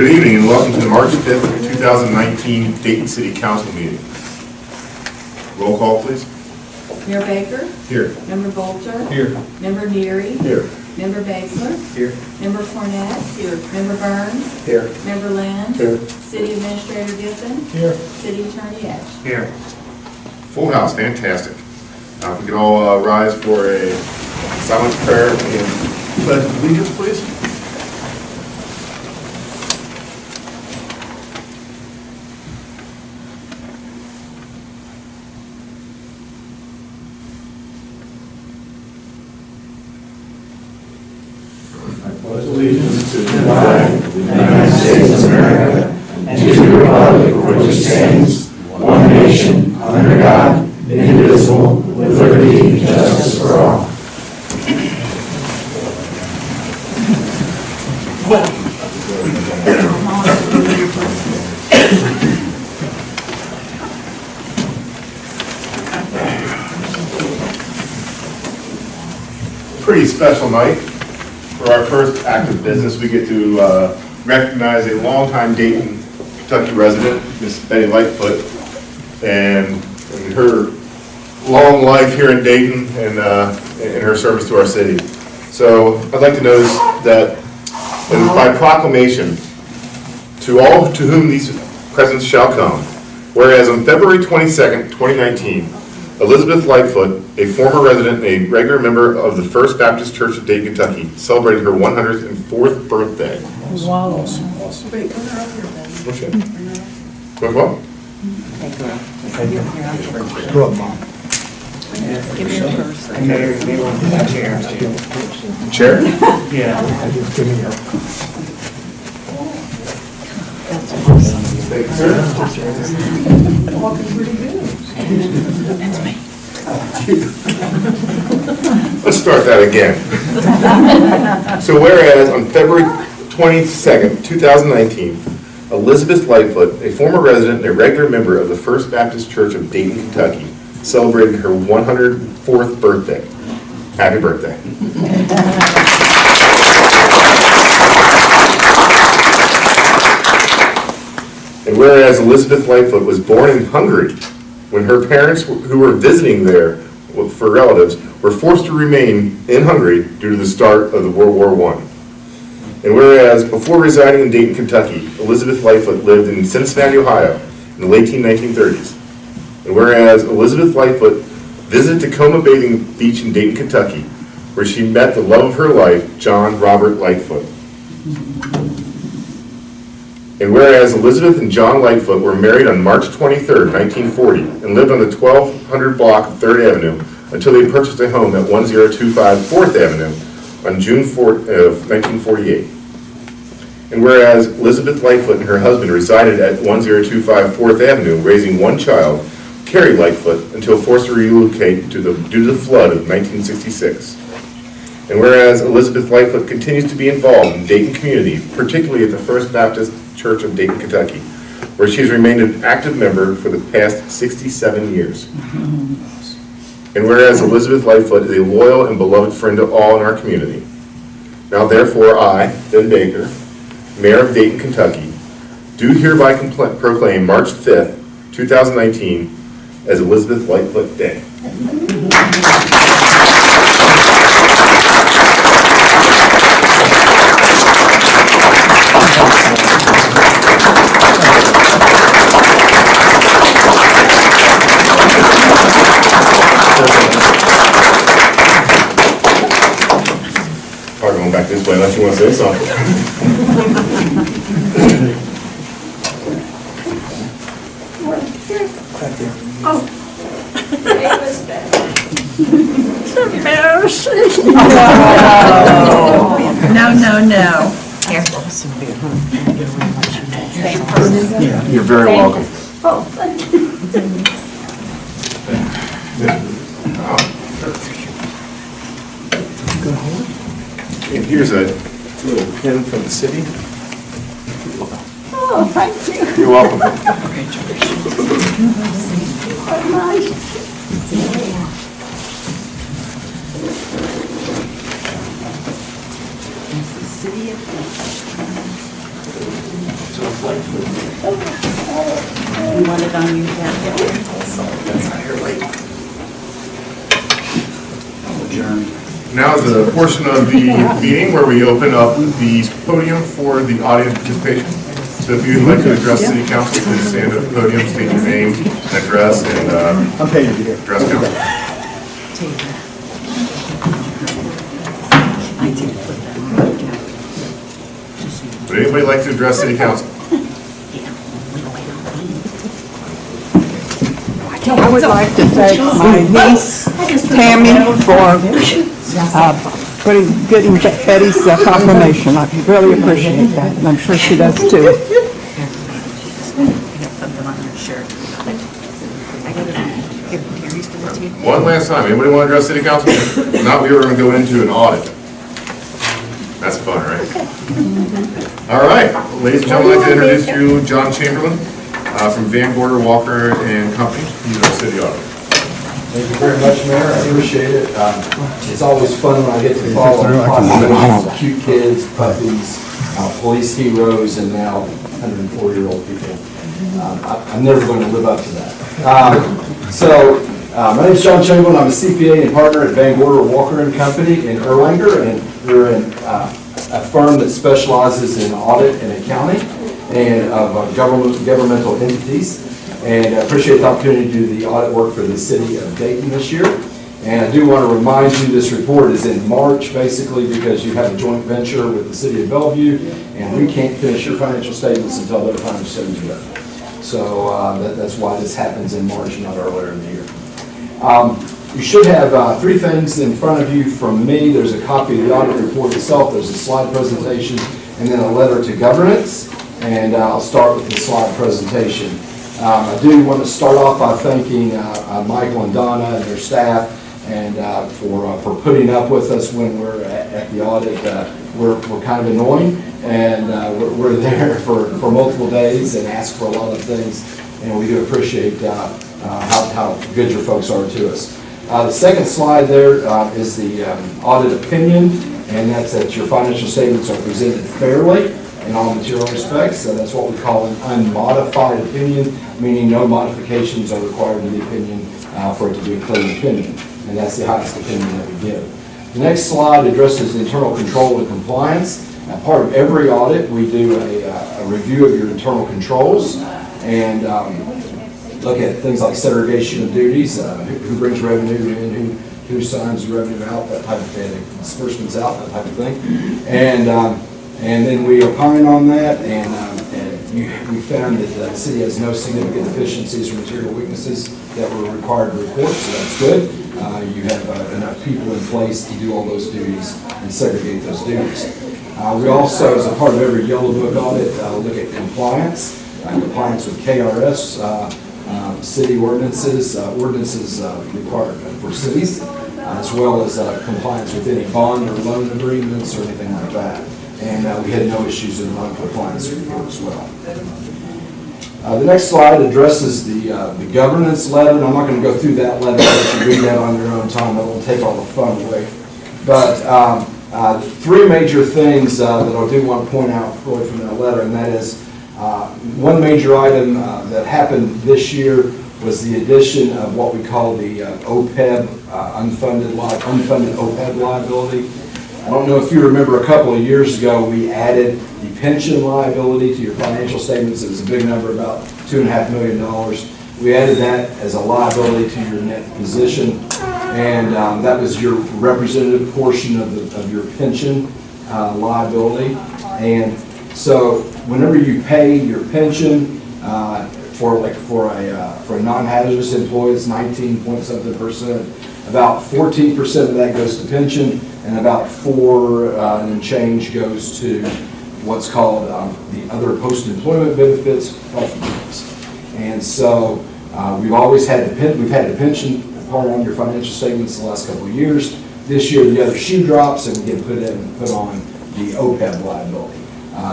Good evening and welcome to the March 5th, 2019 Dayton City Council meeting. Roll call, please. Mayor Baker? Here. Member Bolter? Here. Member Neary? Here. Member Basler? Here. Member Fournette? Here. Member Burns? Here. Member Land? Here. City Administrator Giffen? Here. City Attorney Ash? Here. Full house, fantastic. If we could all rise for a silent prayer and pledge of allegiance, please. Allegiance to the flag of the United States of America and to the republic for which it stands, one nation, under God, indivisible, with liberty and justice for all. Pretty special night. For our first act of business, we get to recognize a longtime Dayton, Kentucky resident, Miss Betty Lightfoot, and her long life here in Dayton and her service to our city. So I'd like to notice that by proclamation, to all to whom these presents shall come, whereas on February 22nd, 2019, Elizabeth Lightfoot, a former resident and a regular member of the First Baptist Church of Dayton, Kentucky, celebrated her 104th birthday. Wow. Awesome. Wait, come here up here, Ben. What? Go up, Mom. Give me your purse. Chair? Yeah. Thank you, sir. Let's start that again. So whereas on February 22nd, 2019, Elizabeth Lightfoot, a former resident and a regular member of the First Baptist Church of Dayton, Kentucky, celebrated her 104th birthday. Happy birthday. And whereas Elizabeth Lightfoot was born in Hungary, when her parents, who were visiting there for relatives, were forced to remain in Hungary due to the start of the World War I. And whereas before residing in Dayton, Kentucky, Elizabeth Lightfoot lived in Cincinnati, Ohio in the late 1930s. And whereas Elizabeth Lightfoot visited Tacoma Bathing Beach in Dayton, Kentucky, where she met the love of her life, John Robert Lightfoot. And whereas Elizabeth and John Lightfoot were married on March 23rd, 1940, and lived on the 1200 block of 3rd Avenue until they purchased a home at 1025 4th Avenue on June 4th of 1948. And whereas Elizabeth Lightfoot and her husband resided at 1025 4th Avenue, raising one child, Carrie Lightfoot, until forced to relocate due to the flood of 1966. And whereas Elizabeth Lightfoot continues to be involved in the Dayton community, particularly at the First Baptist Church of Dayton, Kentucky, where she has remained an active member for the past 67 years. And whereas Elizabeth Lightfoot is a loyal and beloved friend to all in our community. Now therefore I, Ben Baker, Mayor of Dayton, Kentucky, do hereby proclaim March 5th, 2019 as Elizabeth Lightfoot Day. Probably going back this way unless you want to say something. Oh. It was better. It's embarrassing. No. Careful. You're very welcome. Oh, thank you. And here's a little pin from the city. Oh, thank you. You're welcome. Nice. City of it on you, yeah. Now is the portion of the meeting where we open up the podium for the audience participation. So if you'd like to address City Council, please stand at the podium, state your name, address, and address council. Would anybody like to address City Council? I would like to thank my niece, Tammy, for getting Betty's proclamation. I really appreciate that, and I'm sure she does too. One last time, anybody want to address City Council? If not, we are going to go into an audit. That's fun, right? All right, ladies and gentlemen, I'd like to introduce you John Chamberlain from Van Gorder, Walker and Company. He's our city auditor. Thank you very much, Mayor. I appreciate it. It's always fun when I get to follow cute kids, puppies, police heroes, and now 104-year-old people. I'm never going to live up to that. My name is John Chamberlain. I'm a CPA and partner at Van Gorder, Walker and Company in Erlanger, and we're a firm that specializes in audit and accounting and of governmental entities. And I appreciate the opportunity to do the audit work for the city of Dayton this year. And I do want to remind you this report is in March, basically, because you have a joint venture with the city of Bellevue, and we can't finish your financial statements until their financial statements are done. So that's why this happens in March, not earlier in the year. You should have three things in front of you from me. There's a copy of the audit report itself, there's a slide presentation, and then a letter to governance. And I'll start with the slide presentation. I do want to start off by thanking Michael and Donna and their staff and for putting up with us when we're at the audit. We're kind of annoying, and we're there for multiple days and ask for a lot of things, and we do appreciate how good your folks are to us. The second slide there is the audit opinion, and that's that your financial statements are presented fairly in all material respects. So that's what we call an unmodified opinion, meaning no modifications are required to the opinion for it to be a clean opinion. And that's the highest opinion that we give. The next slide addresses internal control and compliance. Part of every audit, we do a review of your internal controls and look at things like segregation of duties, who brings revenue in, who signs revenue out, that type of thing, disbursements out, that type of thing. And then we opine on that, and we found that the city has no significant deficiencies or material weaknesses that were required to report, so that's good. You have enough people in place to do all those duties and segregate those duties. We also, as a part of every Yellow Book audit, look at compliance with KRS, city ordinances required for cities, as well as compliance with any bond or loan agreements or anything like that. And we had no issues in the non-compliance report as well. The next slide addresses the governance letter, and I'm not going to go through that letter. Let you read that on your own time. That will take all the fun away. But three major things that I do want to point out really from that letter, and that is one major item that happened this year was the addition of what we call the OPEB, unfunded OPEB liability. I don't know if you remember a couple of years ago, we added the pension liability to your financial statements. It was a big number, about $2.5 million. We added that as a liability to your net position, and that was your representative portion of your pension liability. And so whenever you pay your pension for a non-hazardous employee, it's 19-point-something%. About 14% of that goes to pension, and about 4 and change goes to what's called the other post-employment benefits, health benefits. And so we've had the pension part on your financial statements the last couple of years. This year the other shoe drops, and we get put on the OPEB liability.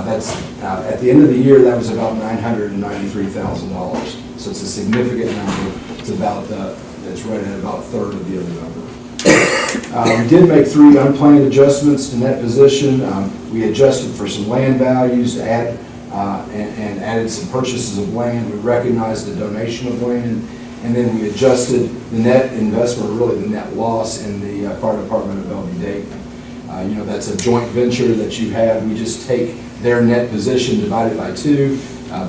That's at the end of the year, that was about $993,000. So it's a significant number. It's right at about a third of the other number. We did make 3 unplanned adjustments to net position. We adjusted for some land values to add and added some purchases of land. We recognized the donation of land, and then we adjusted the net investment, or really the net loss, in the fire department of Bellevue Dayton. You know, that's a joint venture that you have. We just take their net position divided by 2,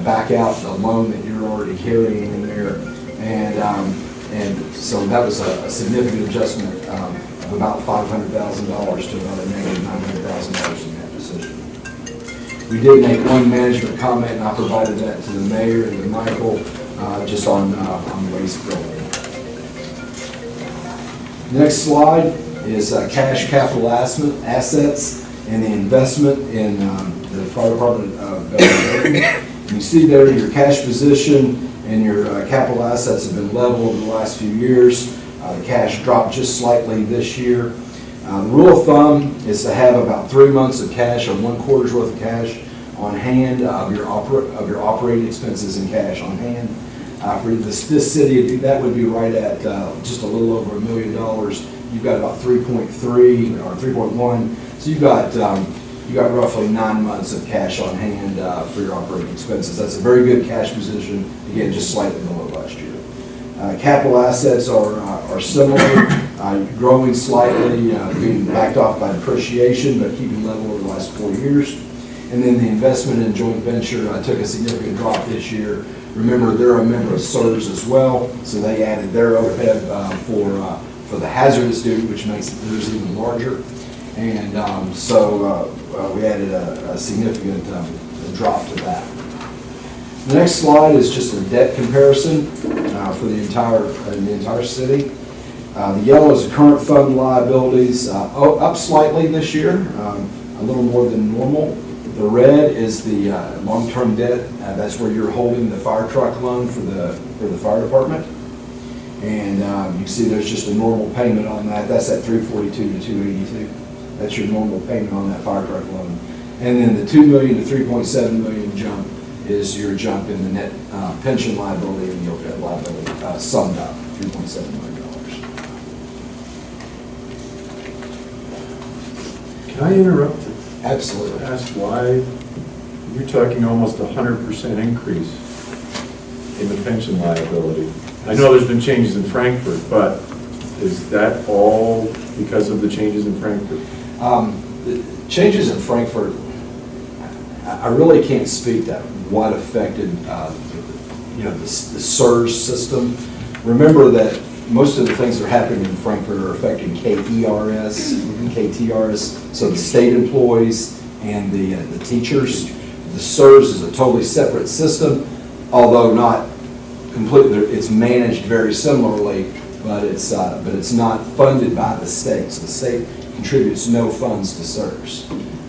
back out the loan that you're already carrying in there, and so that was a significant adjustment of about $500,000 to about a negative $900,000 in that position. We did make one management comment, and I provided that to the mayor and to Michael, just on the waste building. The next slide is cash capital assets and the investment in the fire department of Bellevue. You see there your cash position and your capital assets have been level over the last few years. The cash dropped just slightly this year. The rule of thumb is to have about 3 months of cash or 1 quarter's worth of cash on hand of your operating expenses in cash on hand. For this city, that would be right at just a little over $1 million. You've got about 3.3 or 3.1, so you've got roughly 9 months of cash on hand for your operating expenses. That's a very good cash position. Again, just slightly below last year. Capital assets are similar, growing slightly, being backed off by depreciation, but keeping level over the last 4 years. And then the investment in joint venture took a significant drop this year. Remember, they're a member of SERS as well, so they added their overhead for the hazardous duty, which makes theirs even larger. And so we added a significant drop to that. The next slide is just a debt comparison for the entire city. The yellow is the current fund liabilities, up slightly this year, a little more than normal. The red is the long-term debt. That's where you're holding the fire truck loan for the fire department. And you see there's just a normal payment on that. That's at $342 to $282. That's your normal payment on that fire truck loan. And then the $2 million to $3.7 million jump is your jump in the net pension liability and the OPEB liability, summed up, $3.7 million. Can I interrupt to Absolutely. ask why you're talking almost 100% increase in the pension liability? I know there's been changes in Frankfurt, but is that all because of the changes in Frankfurt? The changes in Frankfurt, I really can't speak to what affected, the SERS system. Remember that most of the things that are happening in Frankfurt are affecting KERS and KTRS, so the state employees and the teachers. The SERS is a totally separate system, although not completely. It's managed very similarly, but it's not funded by the state. So the state contributes no funds to SERS,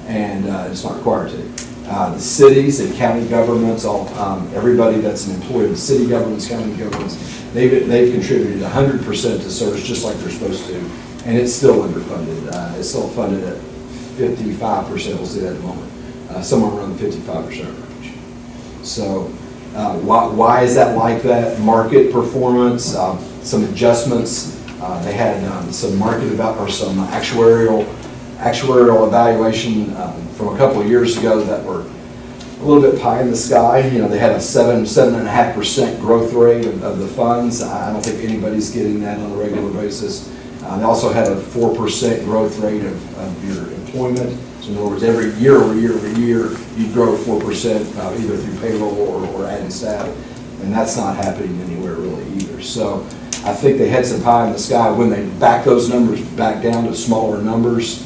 and it's not required to. The cities and county governments, everybody that's an employee of the city governments, county governments, they've contributed 100% to SERS just like they're supposed to, and it's still underfunded. It's still funded at 55%, we'll say that in a moment, somewhere around the 55% range. So why is that like that? Market performance, some adjustments. They had some some actuarial evaluation from a couple of years ago that were a little bit pie in the sky. You know, they had a 7.5% growth rate of the funds. I don't think anybody's getting that on a regular basis. They also had a 4% growth rate of your employment. So in other words, every year over year over year, you grow 4% either through payroll or adding staff, and that's not happening anywhere really either. So I think they had some pie in the sky when they backed those numbers back down to smaller numbers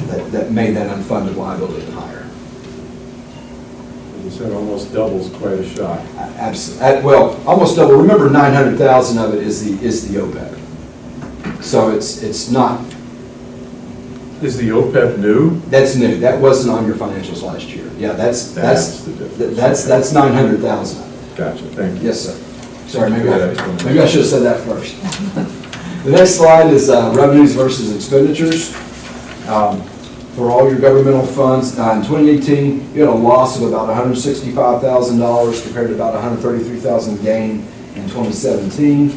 that made that unfunded liability higher. You said almost doubles, quite a shock. Absolutely. Well, almost double. Remember, 900,000 of it is the OPEB. So it's not. Is the OPEB new? That's new. That wasn't on your financials last year. Yeah, that's the difference. That's 900,000. Gotcha. Thank you. Yes, sir. Sorry, Thank maybe you for that explanation. I should have said that first. The next slide is revenues versus expenditures. For all your governmental funds, in 2018, you had a loss of about $165,000 compared to about $133,000 gain in 2017.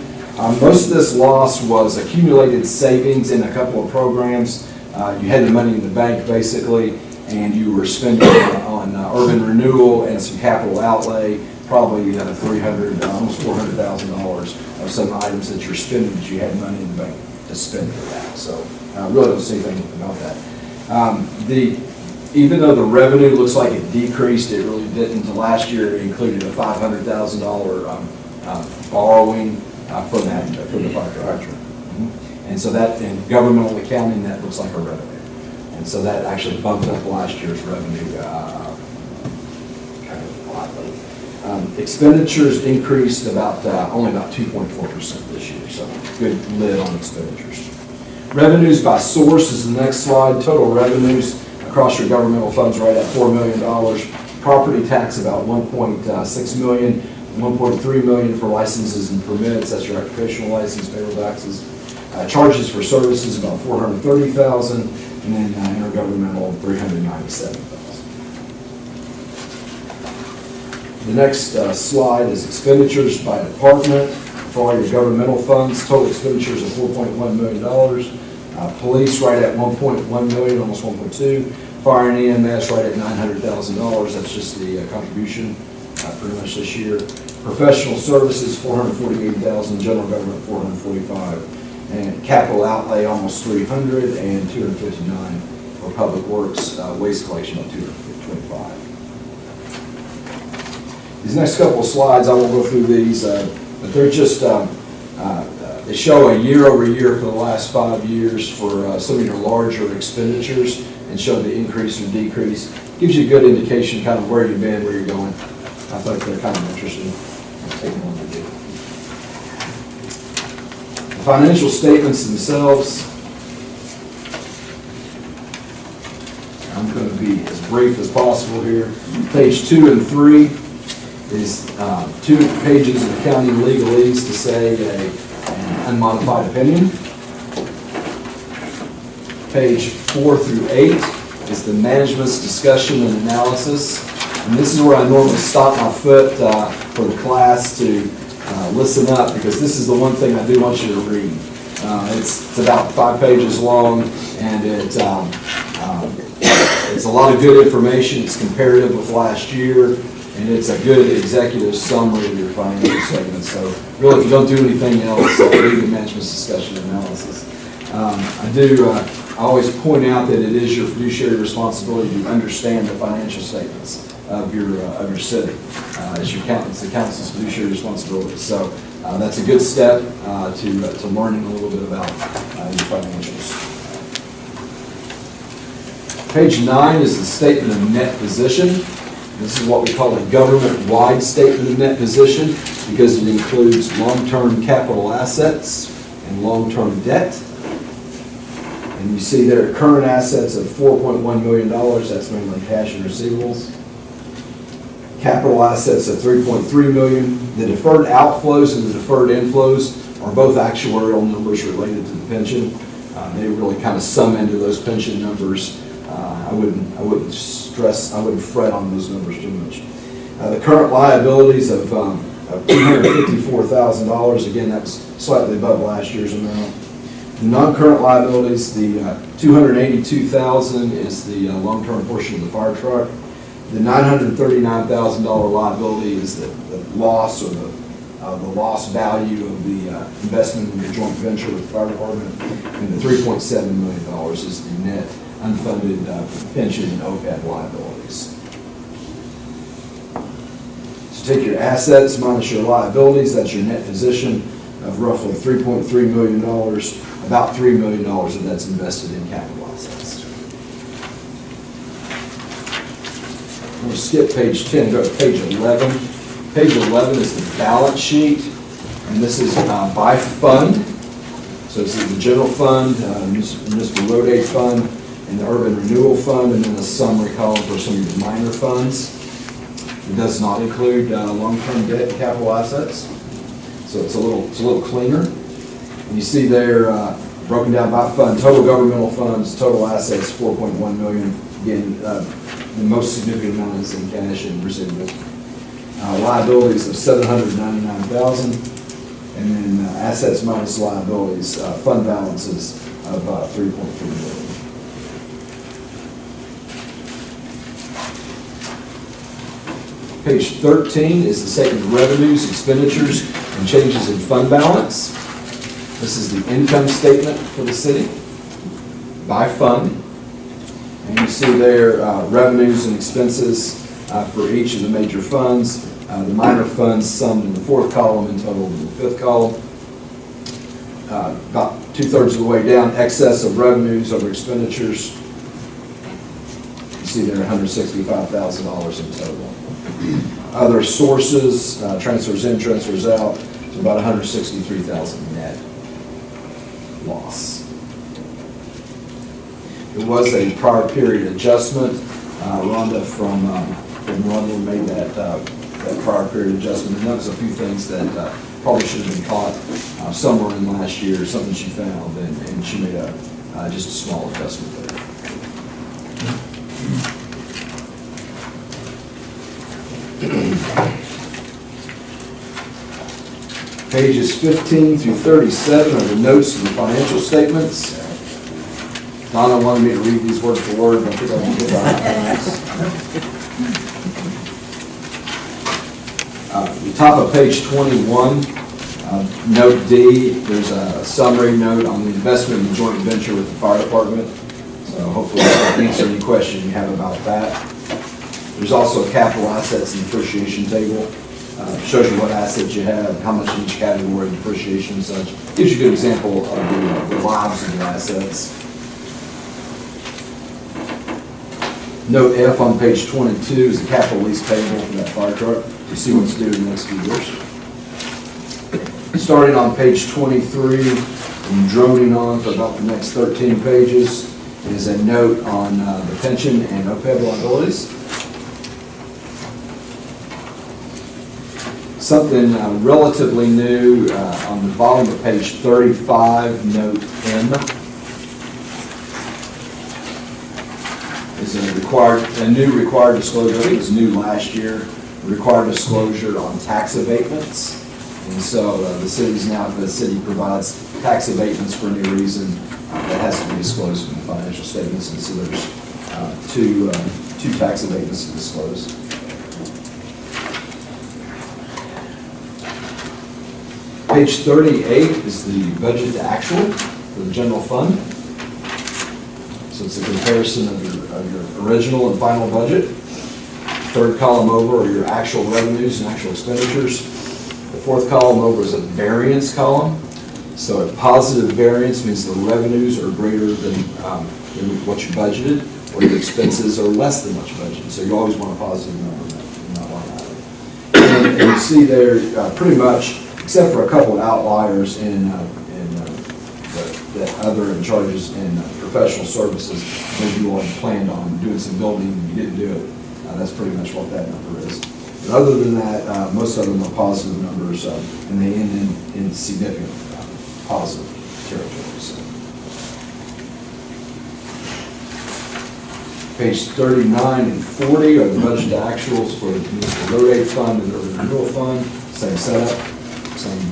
Most of this loss was accumulated savings in a couple of programs. You had the money in the bank, basically, and you were spending on urban renewal and some capital outlay, probably $300, almost $400,000 of some items that you're spending that you had money in the bank to spend for that. So really don't see anything about that. Even though the revenue looks like it decreased, it really didn't. Last year it included a $500,000 borrowing from the fire truck. And so that, in governmental accounting, that looks like a revenue. And so that actually bumped up last year's revenue kind of a lot. Expenditures increased only about 2.4% this year, so good lid on expenditures. Revenues by source is the next slide. Total revenues across your governmental funds right at $4 million. Property tax about $1.6 million, $1.3 million for licenses and permits. That's your occupational license, payroll taxes. Charges for services about $430,000, and then intergovernmental $397,000. The next slide is expenditures by department for all your governmental funds. Total expenditures of $4.1 million. Police right at $1.1 million, almost $1.2. Fire and EMS right at $900,000. That's just the contribution pretty much this year. Professional services $448,000. General government $445,000. And capital outlay almost $300,000 and $259,000 for public works. Waste collection about $225,000. These next couple of slides, I won't go through these, but they're just, they show a year over year for the last 5 years for some of your larger expenditures and show the increase or decrease. Gives you a good indication kind of where you've been, where you're going. I thought they're kind of interesting. Taking a look at it. The financial statements themselves, I'm going to be as brief as possible here. Page 2 and 3 is 2 pages of accounting legalese to say an unmodified opinion. Page 4 through 8 is the management's discussion and analysis. And this is where I normally stop my foot for the class to listen up, because this is the one thing I do want you to read. It's about 5 pages long, and it's a lot of good information. It's comparative with last year, and it's a good executive summary of your financial statements. So really, if you don't do anything else, read the management's discussion and analysis. I always point out that it is your fiduciary responsibility to understand the financial statements of your city. It's your accountant's fiduciary responsibility. So that's a good step to learning a little bit about your financials. Page 9 is the statement of net position. This is what we call a government-wide statement of net position, because it includes long-term capital assets and long-term debt. And you see there are current assets of $4.1 million. That's mainly cash and receivables. Capital assets of $3.3 million. The deferred outflows and the deferred inflows are both actuarial numbers related to the pension. They really kind of sum into those pension numbers. I wouldn't fret on those numbers too much. The current liabilities of $254,000. Again, that's slightly above last year's amount. The non-current liabilities, the $282,000 is the long-term portion of the fire truck. The $939,000 liability is the loss, or the loss value of the investment in the joint venture with the fire department. And the $3.7 million is the net unfunded pension and OPEB liabilities. So take your assets minus your liabilities, that's your net position of roughly $3.3 million. About $3 million of that's invested in capital assets. I'm going to skip page 10 and go to page 11. Page 11 is the balance sheet, and this is by fund. So this is the general fund, municipal road aid fund, and the urban renewal fund, and then a summary column for some of your minor funds. It does not include long-term debt and capital assets, so it's a little cleaner. And you see there, broken down by fund, total governmental funds, total assets, $4.1 million. Again, the most significant amount is in cash and receivables. Liabilities of $799,000, and then assets minus liabilities, fund balances of $3.3 million. Page 13 is the statement of revenues, expenditures, and changes in fund balance. This is the income statement for the city by fund. And you see there revenues and expenses for each of the major funds. The minor funds summed in the fourth column and totaled in the fifth column. About 2/3 of the way down, excess of revenues over expenditures. You see there $165,000 in total. Other sources, transfers in, transfers out, so about $163,000 net loss. It was a prior period adjustment. Rhonda from London made that prior period adjustment, and that was a few things that probably should have been caught somewhere in last year, something she found, and she made just a small adjustment there. Pages 15 through 37 are the notes of the financial statements. Donna wanted me to read these word for word, but I think I can get that. The top of page 21, note D, there's a summary note on the investment in the joint venture with the fire department. So hopefully I'll answer any question you have about that. There's also a capital assets and depreciation table. Shows you what assets you have, how much in each category, depreciation and such. Gives you a good example of the lives of your assets. Note F on page 22 is the capital lease payable for that fire truck. You see what's due in the next few years. Starting on page 23 and droning on for about the next 13 pages is a note on the pension and OPEB liabilities. Something relatively new on the bottom of page 35, note M, is a new required disclosure. I think it was new last year. Required disclosure on tax abatements, and so the city provides tax abatements for any reason that has to be disclosed in the financial statements, and so there's two tax abatements to disclose. Page 38 is the budget to actual for the general fund. So it's a comparison of your original and final budget. Third column over are your actual revenues and actual expenditures. The fourth column over is a variance column. So a positive variance means the revenues are greater than what you budgeted, or your expenses are less than what you budgeted. So you always want a positive number in that line item. And you see there pretty much, except for a couple of outliers in the other charges in professional services, maybe you already planned on doing some building and you didn't do it. That's pretty much what that number is. But other than that, most of them are positive numbers, and they end in significant positive territories. Page 39 and 40 are the budget actuals for the municipal road aid fund and the renewal fund. Same setup, same.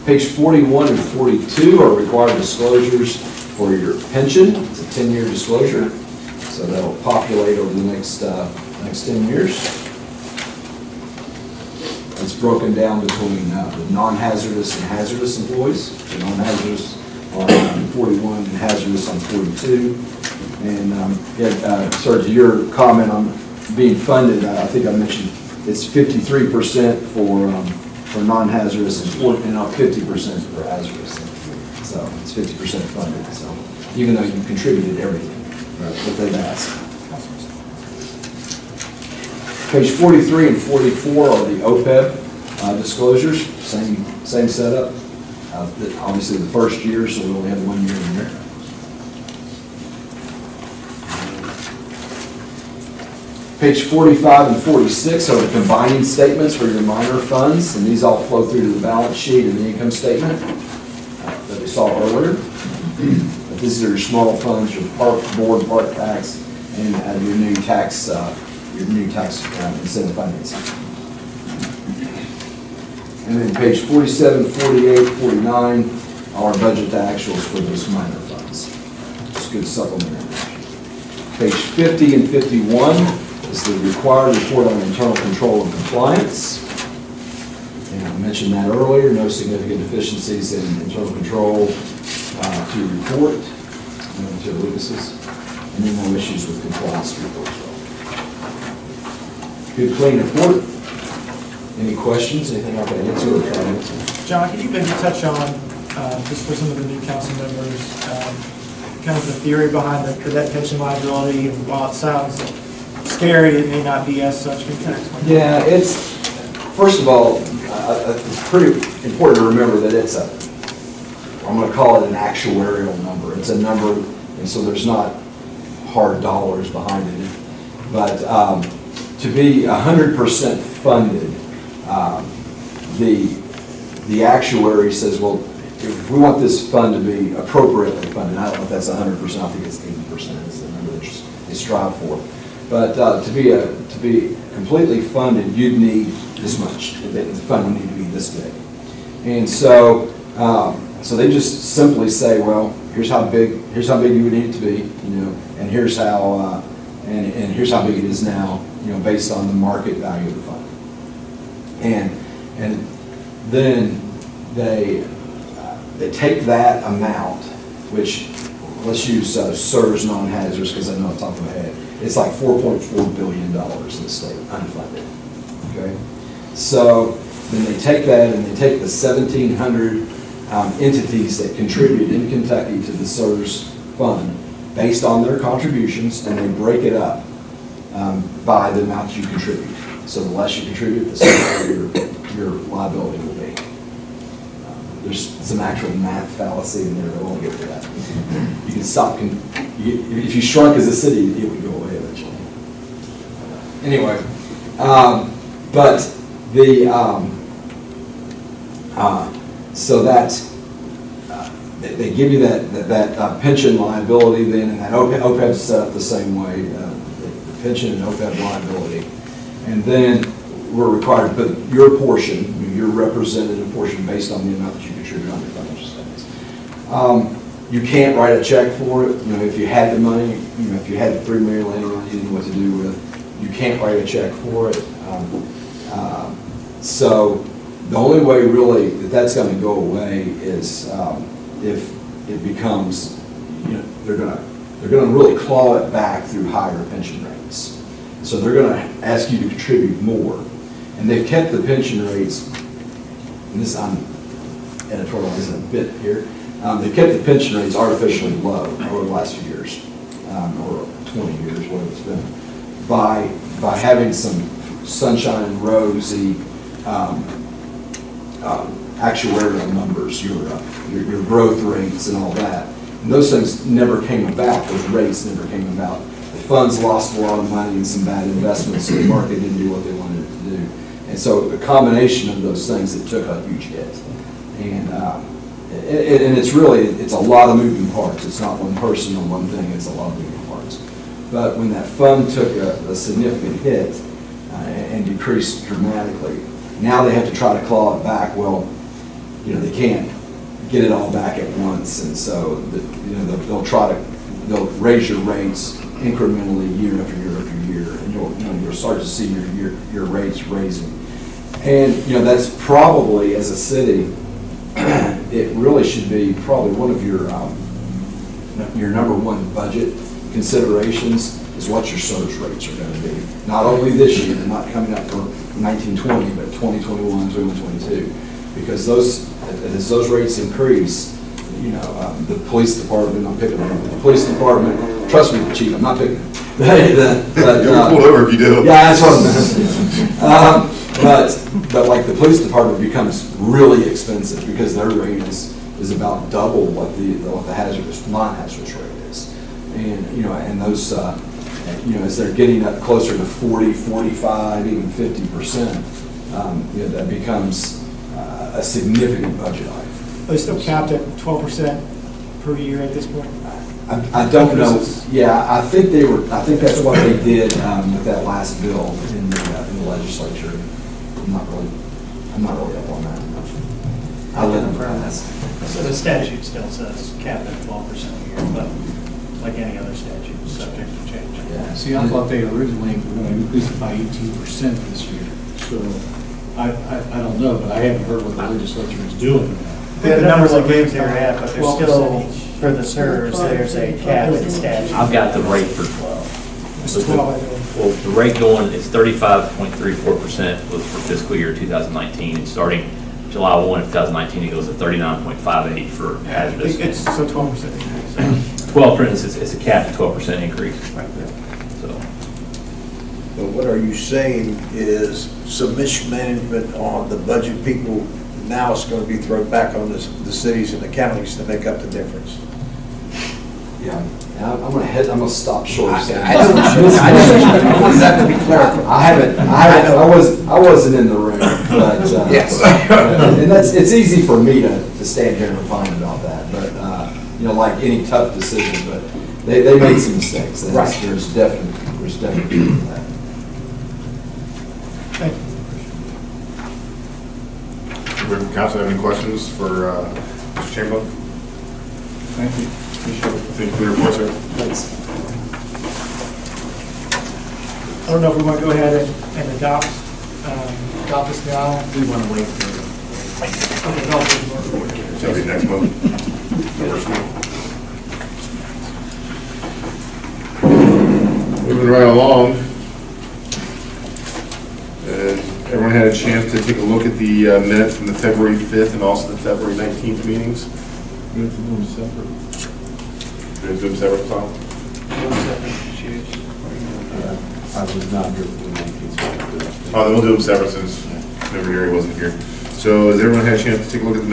Page 41 and 42 are required disclosures for your pension. It's a 10-year disclosure. So that'll populate over the next 10 years. It's broken down between the non-hazardous and hazardous employees. The non-hazardous on 41 and hazardous on 42. And sir, to your comment on being funded, I think I mentioned it's 53% for non-hazardous and not 50% for hazardous. So it's 50% funded. So even though you contributed everything. What they've asked. Page 43 and 44 are the OPEB disclosures, same setup. Obviously the first year, so we only have 1 year in there. Page 45 and 46 are the combining statements for your minor funds, and these all flow through to the balance sheet and the income statement that we saw earlier. These are your small funds, your park board, park tax, and your new tax incentive financing. And then page 47, 48, 49 are budget to actuals for those minor funds. Just good supplementary. Page 50 and 51 is the required report on internal control and compliance. And I mentioned that earlier, no significant deficiencies in internal control to report, no material weaknesses, and then no issues with compliance to report as well. Good, clean report. Any questions, anything I can answer or try to answer? John, could you maybe touch on, just for some of the new council members, kind of the theory behind the cadet pension liability, and while it sounds scary, it may not be as such. Can you kind of explain that? Yeah, it's, first of all, it's pretty important to remember that it's I'm going to call it an actuarial number. It's a number, and so there's not hard dollars behind it. But to be 100% funded, the actuary says, well, if we want this fund to be appropriately funded, I don't know if that's 100%, I think it's 80% is the number that they strive for. But to be completely funded, you'd need this much. The fund would need to be this big. And so so they just simply say, well, here's how big you would need it to be, and here's how and here's how big it is now, based on the market value of the fund. And then they take that amount, which, let's use CSRS non-hazardous because I know off the top of my head, it's like $4.4 billion in the state, unfunded, okay? So then they take that and they take the 1,700 entities that contribute in Kentucky to the CSRS fund based on their contributions, and they break it up by the amount you contribute. So the less you contribute, the smaller your liability will be. There's some actual math fallacy in there, but I won't get to that. You can stop, if you shrunk as a city, it would go away eventually. Anyway, but the, so that, they give you that pension liability then, and that OPEB's set up the same way, the pension and OPEB liability. And then we're required to put your portion, your representative portion, based on the amount that you contribute on your financial statements. You can't write a check for it. If you had the money, if you had $3 million laying around, you didn't know what to do with, you can't write a check for it. So the only way really that's going to go away is if it becomes, they're going to really claw it back through higher pension rates. So they're going to ask you to contribute more. And they've kept the pension rates, and this I'm editorializing a bit here, they've kept the pension rates artificially low over the last few years, or 20 years, whatever it's been, by having some sunshine and rosy actuarial numbers, your growth rates and all that. And those things never came about, those rates never came about. The funds lost a lot of money in some bad investments, so the market didn't do what they wanted it to do. And so the combination of those things, it took a huge hit. And it's really, it's a lot of moving parts. It's not one person or one thing, it's a lot of moving parts. But when that fund took a significant hit and decreased dramatically, now they have to try to claw it back. Well, they can't get it all back at once, and so they'll raise your rates incrementally year after year after year, and you'll start to see your rates raising. And that's probably, as a city, it really should be probably one of your number one budget considerations is what your service rates are going to be. Not only this year, they're not coming up for 1920, but 2021, 2022, because as those rates increase, the police department, I'm picking on the police department. Trust me, Chief, I'm not picking. You'll pull over if you do. Yeah, that's what I'm but like the police department becomes really expensive because their rate is about double what the hazardous, non-hazardous rate is, and those as they're getting up closer to 40, 45, even 50%, that becomes a significant budget item. Are they still capped at 12% per year at this point? I don't know. Yeah, I think that's what they did with that last bill in the legislature. I'm not really up on that. So the statute still says cap at 12% a year, but like any other statute, is subject to change. Yeah. See, I thought they originally were going to increase it by 18% this year. So I don't know, but I haven't heard what the legislature is doing. The numbers I gave there, yeah, but there's still, for the servers, there's a cap in statute. I've got the rate for 12. It's 12, I think. Well, the rate going is 35.34% was for fiscal year 2019, and starting July 1 of 2019, it goes to 39.58 for hazardous. It's so 12% increase. 12%, it's a cap of 12% increase. So, But what are you saying is some mismanagement on the budget people, now it's going to be thrown back on the cities and the counties to make up the difference? Yeah, and I'm gonna stop short of saying. I want that to be clarified. I wasn't in the room, but, Yes. and it's easy for me to stand here and opine about that, but, like any tough decision, but they made some mistakes. and Right. There's definitely that. Thank you. Council have any questions for Mr. Chamberlain? Thank you. Thank you for your report, sir. Thanks. I don't know if we want to go ahead and adopt this now. We want to wait for Okay, adopt this more. Shall be next month. Moving right along. And everyone had a chance to take a look at the minutes from the February 5th and also the February 19th meetings. Good to do them separate. We're going to do them separate, Tom? I was not here for the 19th. Oh, then we'll do them separate since member Gary wasn't here. So has everyone had a chance to take a look at the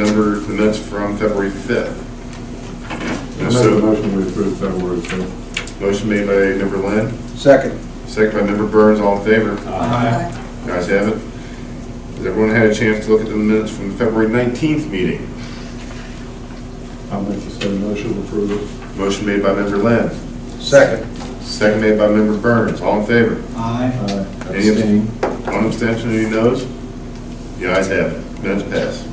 minutes from February 5th? I make a motion to approve February 5th. Motion made by member Lynn, Second. second by member Burns, all in favor? Aye. Guys have it. Has everyone had a chance to look at the minutes from the February 19th meeting? I'll make the same motion to approve it. Motion made by member Lynn, Second. second made by member Burns, all in favor? Aye. Any Abstain. One abstention, any noes? The ayes have it. Minutes pass.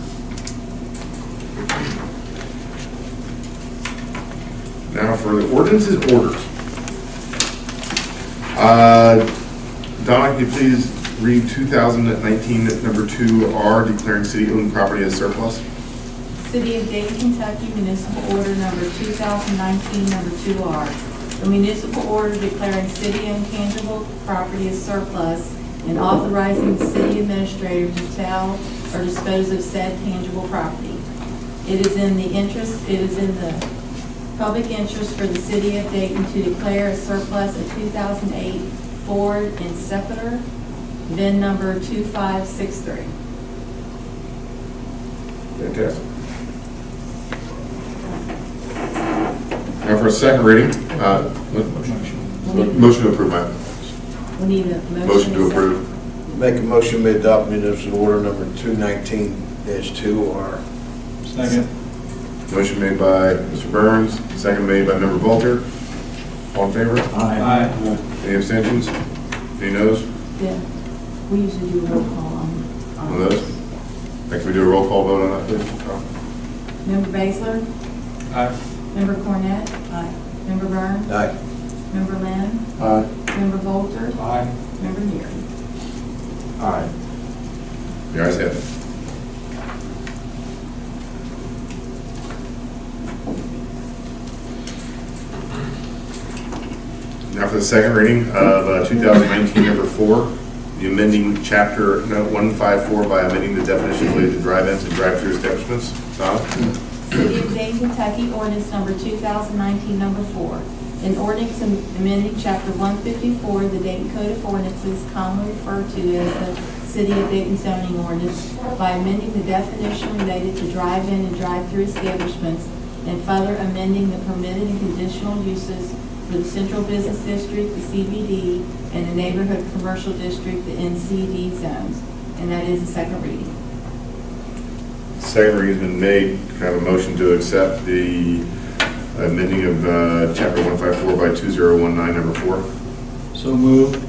Now for the ordinances orders. Donna, could you please read 2019 number 2R, declaring city-owned property as surplus? City of Dayton, Kentucky, municipal order number 2019, number 2R. A municipal order declaring city-owned tangible property as surplus and authorizing the city administrator to sell or dispose of said tangible property. It is in the public interest for the city of Dayton to declare a surplus a 2008 Ford Interceptor, VIN number 2563. Fantastic. Now for a second reading, motion to approve, Mike. We need a Motion to and a approve. Make a motion to adopt municipal order number 219-2R. Second. Motion made by Mr. Burns, second made by member Volter. All in favor? Aye. Any abstentions? Any noes? second. Yeah, we usually do a roll call on those? Can we do a roll call vote on that, please? Member Basler? Aye. Member Cornett? Aye. Member Burns? Aye. Member Lynn? Aye. Member Volter? Aye. Member Neary? Aye. The ayes have it. Now for the second reading of 2019 number 4, the amending chapter 154 by amending the definition related to drive-ins and drive-through establishments. Donna? City of Dayton, Kentucky, ordinance number 2019, number 4. An ordinance amending chapter 154 of the Dayton Code of Ordinances, commonly referred to as the City of Dayton zoning ordinance, by amending the definition related to drive-in and drive-through establishments, and further amending the permitted and conditional uses for the Central Business District, the CBD, and the Neighborhood Commercial District, the NCD zones. And that is the second reading. Second reading's been made. Can I have a motion to accept the amending of chapter 154 by 2019 number 4? So moved.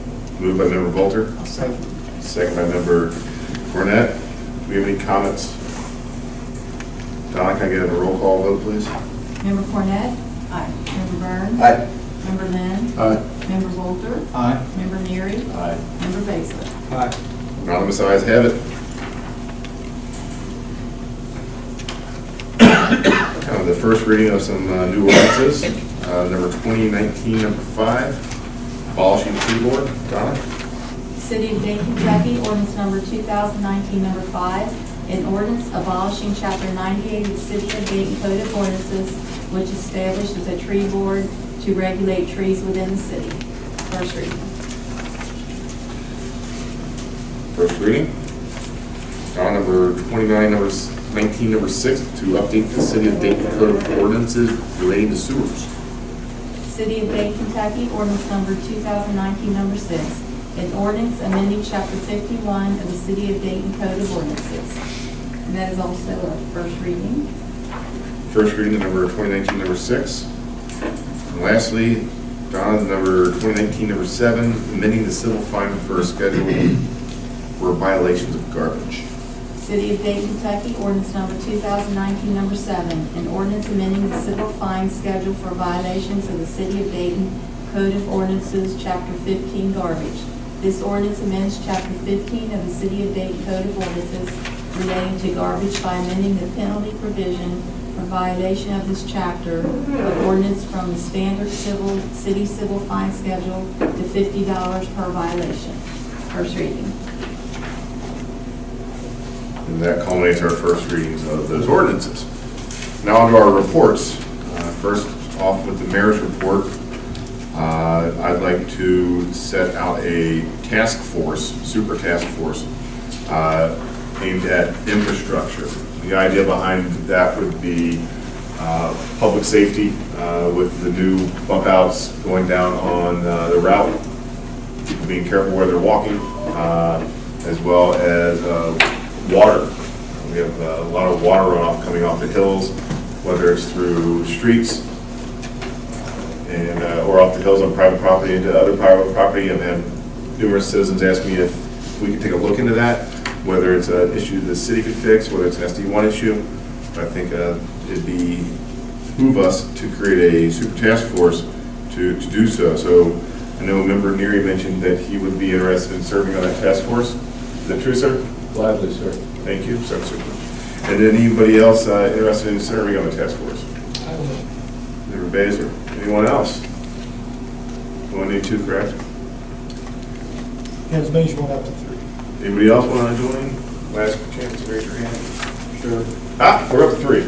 Moved by member Volter. Second by member Cornett. Do we have any comments? Donna, can I get a roll call vote, please? Member Cornett? Aye. Member Burns? Aye. Member Lynn? Aye. Member Walter? Aye. Member Neary? Aye. Member Baser? Aye. Unanimous ayes have it. The first reading of some new ordinances, number 2019, number 5, abolishing tree board. Donna? City of Dayton, Kentucky, ordinance number 2019, number 5, an ordinance abolishing Chapter 98 of the City of Dayton Code of Ordinances, which establishes a tree board to regulate trees within the city. First reading. First reading. Number 29, number 19, number 6, to update the City of Dayton Code of Ordinances relating to sewers. City of Dayton, Kentucky, ordinance number 2019, number 6, an ordinance amending Chapter 51 of the City of Dayton Code of Ordinances. And that is also a first reading. First reading, number 2019, number 6. And lastly, Donna, number 2019, number 7, amending the civil fine for schedule for violations of garbage. City of Dayton, Kentucky, ordinance number 2019, number 7, an ordinance amending the civil fine schedule for violations of the City of Dayton Code of Ordinances, Chapter 15, garbage. This ordinance amends Chapter 15 of the City of Dayton Code of Ordinances relating to garbage by amending the penalty provision for violation of this chapter of ordinance from the standard city civil fine schedule to $50 per violation. First reading. And that culminates our first readings of those ordinances. Now on to our reports. First off with the mayor's report, I'd like to set out a task force, super task force, aimed at infrastructure. The idea behind that would be public safety with the new bump outs going down on the route, people being careful where they're walking, as well as water. We have a lot of water runoff coming off the hills, whether it's through streets and or off the hills on private property into other private property. I've had numerous citizens ask me if we could take a look into that, whether it's an issue the city could fix, whether it's an SD1 issue. I think it'd behoove us to create a super task force to do so. So I know Member Neary mentioned that he would be interested in serving on that task force. Is that true, sir? Gladly, sir. Thank you, so super. And then anybody else interested in serving on the task force? Member Baser. Anyone else? Only need 2, correct? Yeah, as many as you want up to 3. Anybody else want to join? Last chance to raise your hand. Sure. We're up to 3.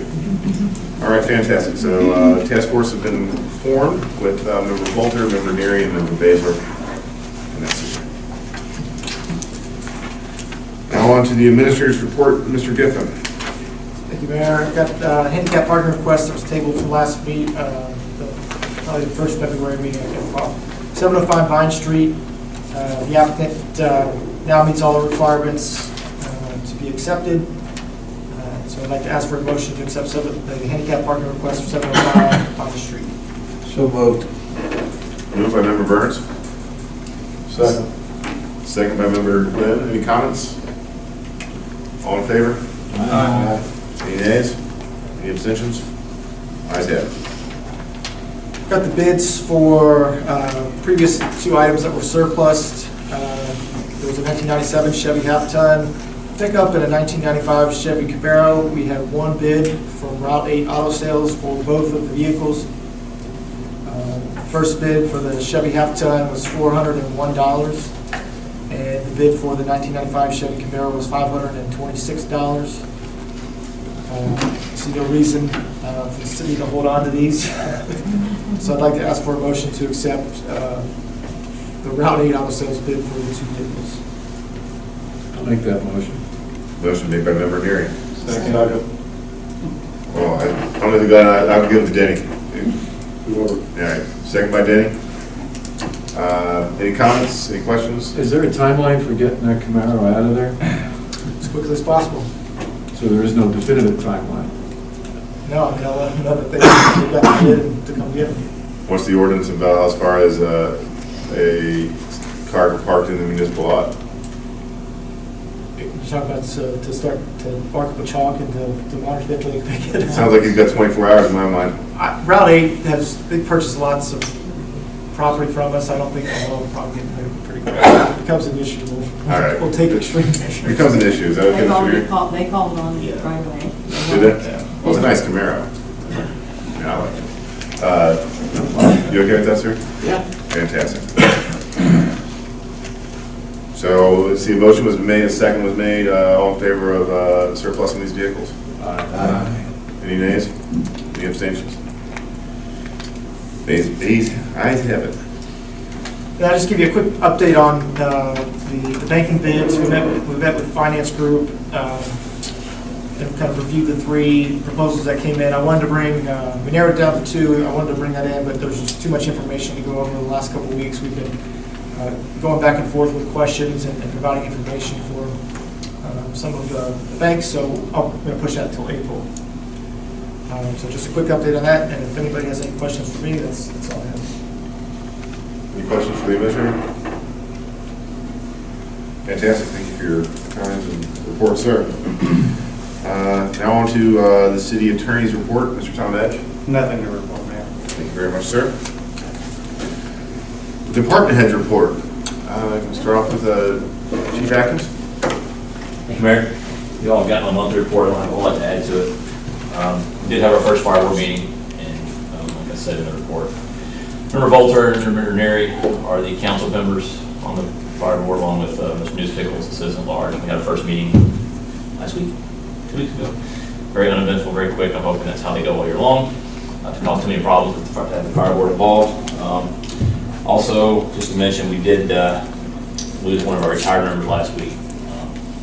All right, fantastic. So task force has been formed with Member Volter, Member Neary, and Member Baser. And that's it. Now on to the administrator's report, Mr. Giffen. Thank you, Mayor. I've got a handicap parking request that was tabled from last meet, probably the first February meeting. 705 Vine Street. The applicant now meets all the requirements to be accepted. So I'd like to ask for a motion to accept the handicap parking request for 705 Vine Street. So moved. Moved by Member Burns. Second. Second by Member Lynn. Any comments? All in favor? Aye. Any nays? Any abstentions? Ayes have it. Got the bids for previous 2 items that were surplused. There was a 1997 Chevy half-ton pickup and a 1995 Chevy Camaro. We had 1 bid from Route 8 Auto Sales for both of the vehicles. First bid for the Chevy half-ton was $401, and the bid for the 1995 Chevy Camaro was $526. See no reason for the city to hold on to these. So I'd like to ask for a motion to accept the Route 8 Auto Sales bid for the 2 vehicles. I'll make that motion. Motion made by Member Neary. Second. Well, I'm going to go, I'll give it to Denny. Whoever. All right, second by Denny. Any comments, any questions? Is there a timeline for getting that Camaro out of there? As quickly as possible. So there is no definitive timeline? No, I mean, I'll let them know that they've got the bid to come get them. What's the ordinance about as far as a car parked in the municipal lot? You're talking about to start to bark up a chalk and to monitor it until they can pick it It up. sounds like he's got 24 hours in my mind. Route 8 they purchased lots of property from us. I don't think all will probably get moved pretty quick. If it becomes an issue, All right. we'll take extreme measures. Becomes an issue, is that okay, They've Mr. already Mayor? called, they called on it right away. Did it? Well, it's a nice Camaro. Yeah, I like it. You okay with that, sir? Yeah. Fantastic. So, let's see, a motion was made, a second was made, all in favor of surplusing these vehicles? Any nays? Any abstentions? Ayes have it. And I'll just give you a quick update on the banking bids. We met with the finance group and kind of reviewed the 3 proposals that came in. I wanted to bring, we narrowed it down to 2. I wanted to bring that in, but there's just too much information to go over the last couple of weeks. We've been going back and forth with questions and providing information for some of the banks, so I'm going to push that until April. So just a quick update on that, and if anybody has any questions for me, that's all I have. Any questions for the administrator? Fantastic, thank you for your comments and report, sir. Now on to the city attorney's report, Mr. Tom Edge. Nothing to report, Mayor. Thank you very much, sir. Department heads report. Can we start off with Chief Atkins? Thank you, Mayor. You all have gotten a monthly report. I don't have a whole lot to add to it. We did have our first fire board meeting, and like I said in the report, Member Volter and Member Neri are the council members on the fire board, along with Mr. Newspickles, the citizen at large. We had a first meeting last week, 2 weeks ago. Very uneventful, very quick. I'm hoping that's how they go all year long. Not to cause too many problems with the fire board involved. Also, just to mention, we did lose one of our retired members last week.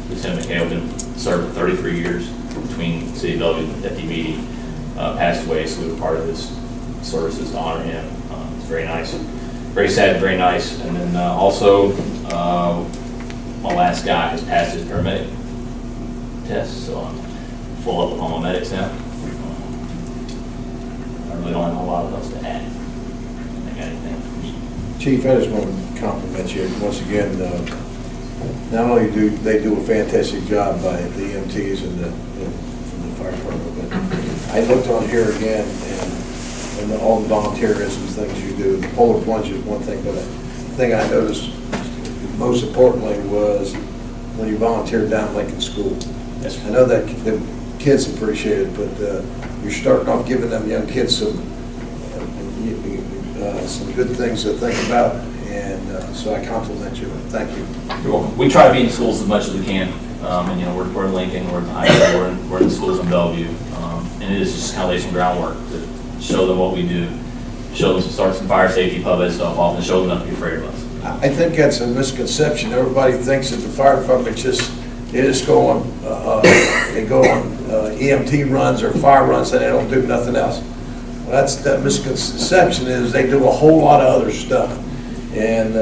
Lieutenant McHale, been served for 33 years between City of Bellevue and Deputy Meade, passed away, so we were part of his services to honor him. It's very nice, very sad, very nice. And then also, my last guy has passed his paramedic test, so I'm full up with all my medics now. I really don't have a lot else to add. I got anything? Chief, I just want to compliment you once again. Not only do they do a fantastic job by the EMTs and from the fire department, but I looked on here again and all the volunteerism things you do. The polar plunge is one thing, but the thing I noticed most importantly was when you volunteered down Lincoln School. Yes, I know that the kids appreciate it, but you're starting off giving them young kids some good things to think about, and so I compliment you. Thank you. You're welcome. We try to be in schools as much as we can, and you know we're in Lincoln, we're in Iowa, we're in schools in Bellevue, and it is just kind of lay some groundwork to show them what we do, show them start some fire safety, pub ed stuff off, and show them not to be afraid of us. I think that's a misconception. Everybody thinks that the fire department they just go on EMT runs or fire runs and they don't do nothing else. Well, that misconception is they do a whole lot of other stuff, and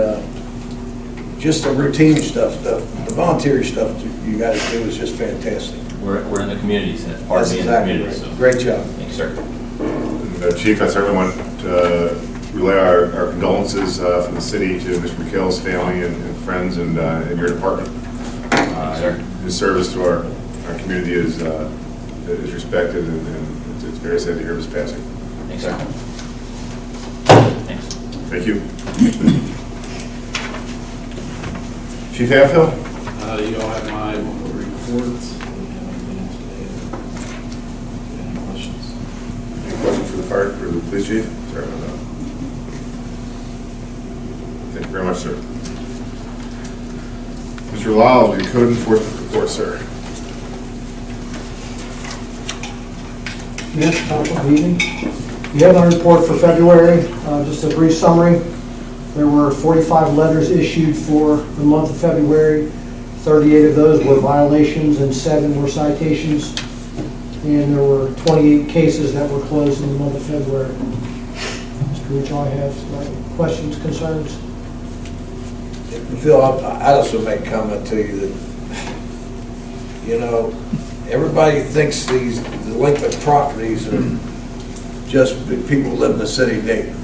just the routine stuff, the voluntary stuff you guys do is just fantastic. We're in the communities, and it's part of being in the community. So. Great job. Thanks, sir. Chief, I certainly want to relay our condolences from the city to Mr. McHale's family and friends and your department. Sir. His service to our community is respected, and it's very sad to hear of his passing. Thanks, sir. Thanks. Thank you. Chief Halfhill? You all have my reports. Any questions? Any questions for the police chief? Sorry about that. Thank you very much, sir. Mr. Lyle, your code enforcement report, sir. Yes, good evening. You have our report for February. Just a brief summary. There were 45 letters issued for the month of February. 38 of those were violations and 7 were citations. And there were 28 cases that were closed in the month of February. Mr. Rich, I have questions, concerns? Phil, I'd also make a comment to you that, you know, everybody thinks these delinquent properties are just people who live in the city of Dayton.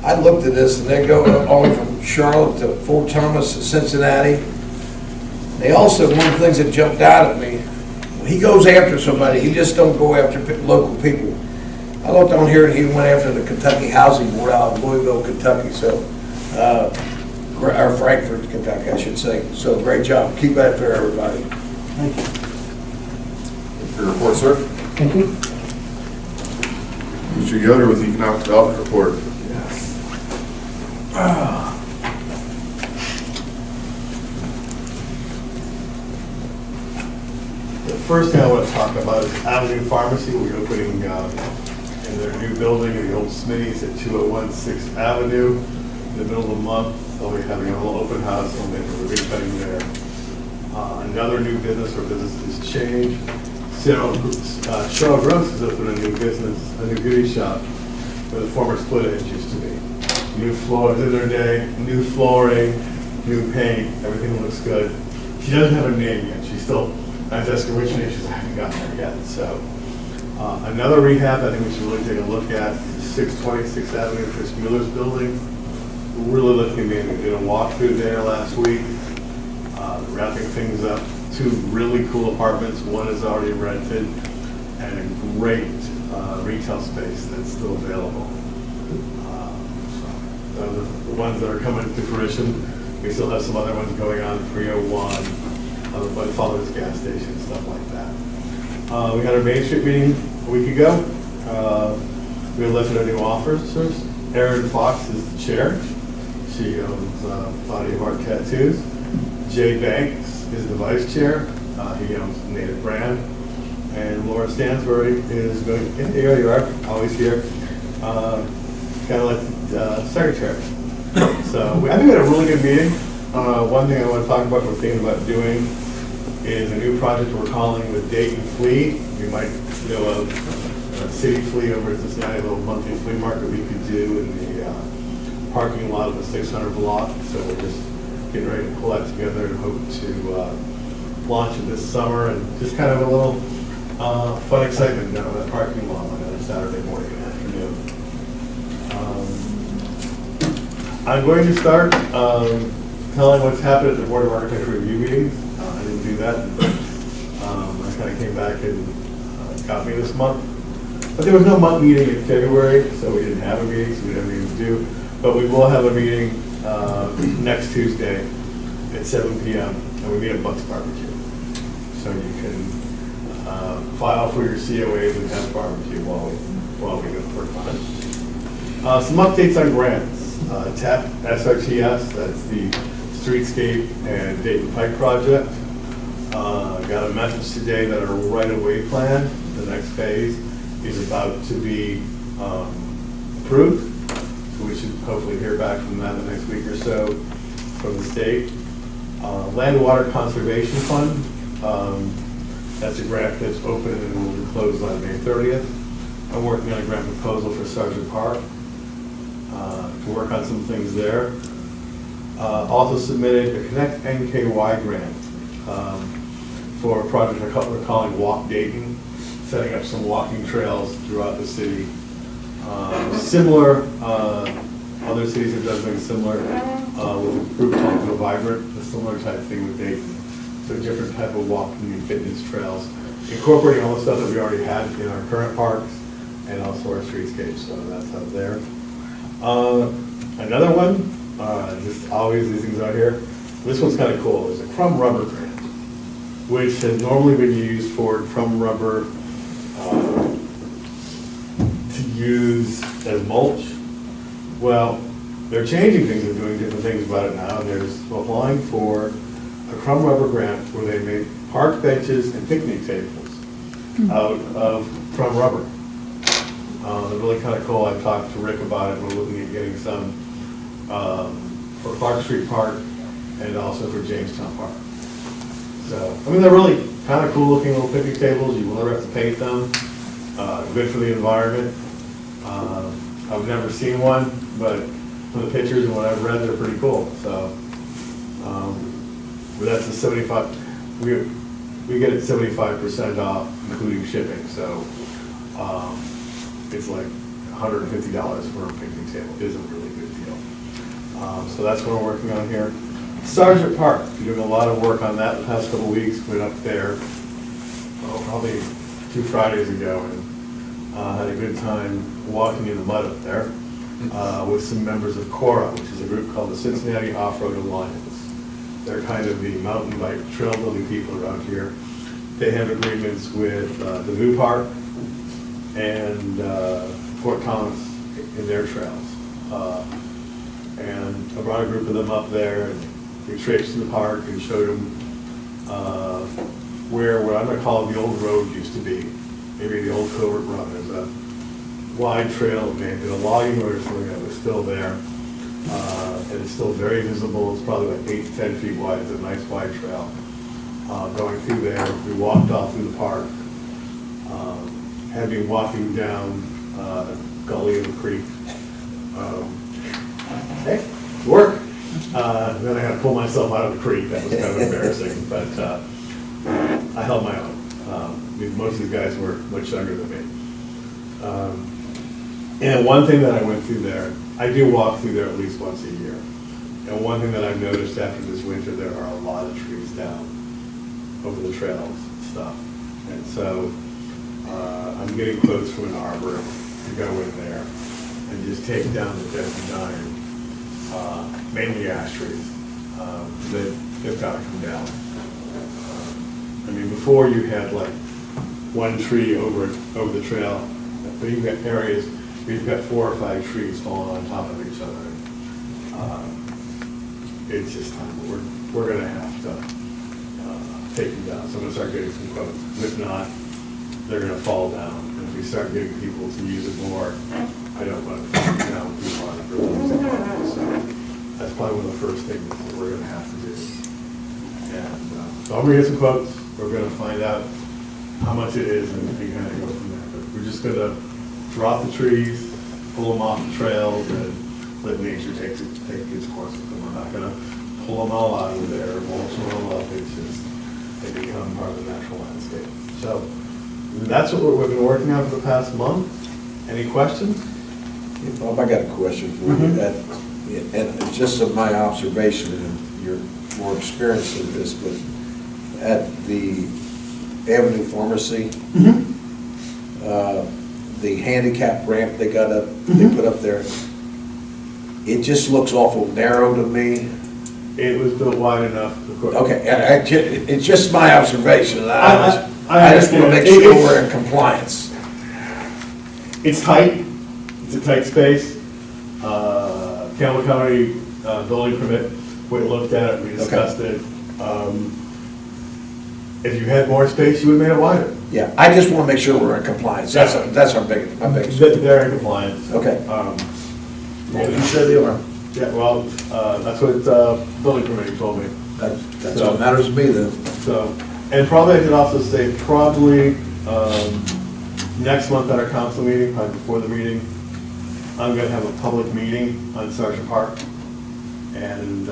I looked at this, and they go all the way from Charlotte to Fort Thomas to Cincinnati. They also, one of the things that jumped out at me, when he goes after somebody, he just don't go after local people. I looked on here and he went after the Kentucky Housing Board out of Louisville, Kentucky, so, or Frankfort, Kentucky, I should say. So great job. Keep that for everybody. Thank you. Your report, sir. Thank you. Mr. Yoder with the Economic Development Report. The first thing I want to talk about is Avenue Pharmacy. We're opening in their new building in the old Smitty's at 201 6th Avenue in the middle of the month. They'll be having a little open house and they're recutting there. Another new business or businesses change. Cheryl Gross has opened a new business, a new beauty shop where the former Split Edge used to be. New floor, the other day, new flooring, new paint, everything looks good. She doesn't have a name yet. She's still, I asked her which name, she says, I haven't gotten there yet. So another rehab I think we should really take a look at is 626th Avenue, Chris Mueller's building. We're really looking at it. We did a walkthrough there last week, wrapping things up. 2 really cool apartments. One is already rented and a great retail space that's still available. So those are the ones that are coming to fruition. We still have some other ones going on, 301, by Father's gas station, stuff like that. We had our Main Street meeting a week ago. We elected our new officers. Erin Fox is the chair. She owns Body of Art Tattoos. Jay Banks is the vice chair. He owns Native Brand. And Laura Stansbury is going, here you are, always here, kind of like secretary. So I think we had a really good meeting. One thing I want to talk about, we're thinking about doing, is a new project we're calling the Dayton Flea. You might know of City Flea over at Cincinnati, a little monthly flea market we could do in the parking lot of the 600 block. So we're just getting ready to pull that together and hope to launch it this summer, and just kind of a little fun excitement down that parking lot on a Saturday morning and afternoon. I'm going to start telling what's happened at the Board of Architecture review meetings. I didn't do that. I kind of came back and got me this month. But there was no month meeting in February, so we didn't have a meeting, so we didn't have anything to do. But we will have a meeting next Tuesday at 7 p.m. and we meet at Buck's Barbecue. So you can file for your COAs and have barbecue while we go work on it. Some updates on grants. TAP SRTS, that's the Streetscape and Dayton Pike project. Got a message today that our right-of-way plan, the next phase, is about to be approved. So we should hopefully hear back from that in the next week or so from the state. Land and Water Conservation Fund, that's a grant that's open and will be closed on May 30th. I'm working on a grant proposal for Sergeant Park to work on some things there. Also submitted a Connect NKY grant for a project we're calling Walk Dayton, setting up some walking trails throughout the city. Similar, other cities have done things similar with a group called Go Vibrant, a similar type thing with Dayton. So different type of walking and fitness trails, incorporating all the stuff that we already had in our current parks and also our streetscapes, so that's out there. Another one, just always these things out here. This one's kind of cool. There's a crumb rubber grant, which has normally been used for crumb rubber to use as mulch. Well, they're changing things and doing different things about it now. There's applying for a crumb rubber grant where they make park benches and picnic tables out of crumb rubber. They're really kind of cool. I talked to Rick about it. We're looking at getting some for Clark Street Park and also for Jamestown Park. So, I mean, they're really kind of cool looking little picnic tables. You will never have to paint them. Good for the environment. I've never seen one, but from the pictures and what I've read, they're pretty cool. So, but that's a 75. We get it 75% off, including shipping. So, it's like $150 for a picnic table. It is a really good deal. So that's what we're working on here. Sergeant Park, we're doing a lot of work on that the past couple of weeks. Went up there, probably 2 Fridays ago, and Had a good time walking in the mud up there with some members of CORA, which is a group called the Cincinnati Off-Road Alliance. They're kind of the mountain bike trail building people around here. They have agreements with the New Park and Fort Thomas in their trails. And I brought a group of them up there, and we traipsed through the park and showed them where what I'm going to call the old road used to be, maybe the old covert run. There's a wide trail, maybe a logging road or something that was still there, and it's still very visible. It's probably like 8 to 10 feet wide. It's a nice wide trail. Going through there, we walked off through the park, had been walking down a gully of a creek. Hey, work. Then I had to pull myself out of the creek. That was kind of embarrassing, but I held my own. Most of these guys were much younger than me. And one thing that I went through there, I do walk through there at least once a year. And one thing that I've noticed after this winter, there are a lot of trees down over the trails and stuff. And so I'm getting quotes from an arbor to go in there and just take down the dead and dying, mainly ash trees. They've got to come down. I mean, before you had like one tree over the trail, but you've got areas where you've got 4 or 5 trees falling on top of each other. It's just time. We're going to have to take them down. So I'm going to start getting some quotes. If not, they're going to fall down. And if we start getting people to use it more, I don't want to fall down too hard for losing money. So that's probably one of the first things that we're going to have to do. And so I'm going to get some quotes. We're going to find out how much it is and we kind of go from there. But we're just going to drop the trees, pull them off the trails, and let nature take its course with them. We're not going to pull them all out of there, mulch them all up. It's just, they become part of the natural landscape. So that's what we've been working on for the past month. Any questions? Bob, I got a question for you. And it's just of my observation, and you're more experienced in this, but at the Avenue Pharmacy, the handicap ramp they got up, they put up there, it just looks awful narrow to me. It was built wide enough. Okay, it's just my observation. I just want to make sure we're in compliance. It's tight. It's a tight space. Campbell County building permit, we looked at it, we discussed it. If you had more space, you would have made it wider. Yeah, I just want to make sure we're in compliance. That's our biggest. They're in compliance. Okay. You said they are. Yeah, well, that's what building committee told me. That's what matters to me then. So, and probably I could also say probably next month at our council meeting, probably before the meeting, I'm going to have a public meeting on Sergeant Park, and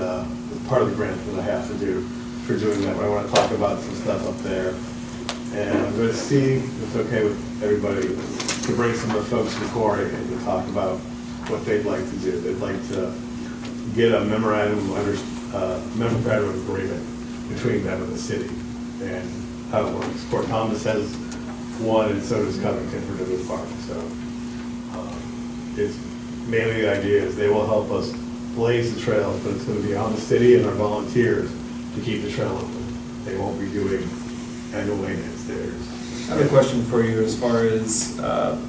part of the grant that I have to do for doing that. I want to talk about some stuff up there, and I'm going to see if it's okay with everybody to bring some of the folks from Corey and to talk about what they'd like to do. They'd like to get a memorandum of agreement between them and the city, and how it works. Fort Thomas has one, and so does Covington for the Park. So it's mainly the idea is they will help us blaze the trails, but it's going to be on the city and our volunteers to keep the trail open. They won't be doing annual maintenance there. I have a question for you as far as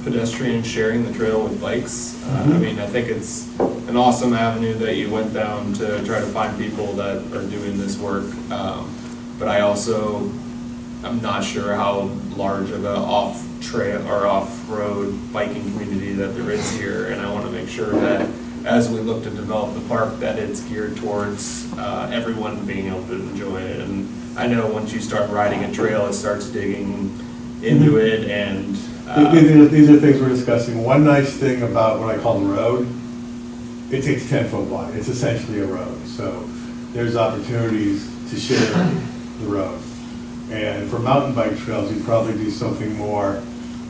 pedestrian sharing the trail with bikes. I mean, I think it's an awesome avenue that you went down to try to find people that are doing this work. But I also, I'm not sure how large of an off-trail or off-road biking community that there is here. And I want to make sure that as we look to develop the park, that it's geared towards everyone being able to enjoy it. And I know once you start riding a trail, it starts digging into it, and these are things we're discussing. One nice thing about what I call the road, it's 10 foot wide. It's essentially a road, so there's opportunities to share the road. And for mountain bike trails, you'd probably do something more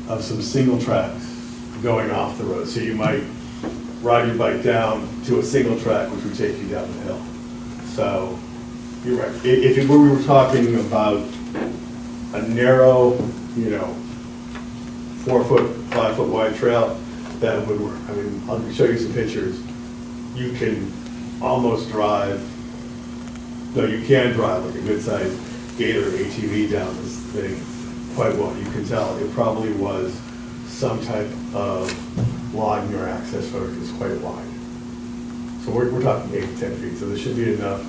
of some single tracks going off the road. So you might ride your bike down to a single track, which would take you down the hill. So you're right. If we were talking about a narrow, 4-foot, 5-foot wide trail that would work. I mean, I'll show you some pictures. You can almost drive, no, you can drive like a good-sized Gator ATV down this thing quite well. You can tell it probably was some type of logging or access road. It's quite wide. So we're talking 8 to 10 feet, so there should be enough.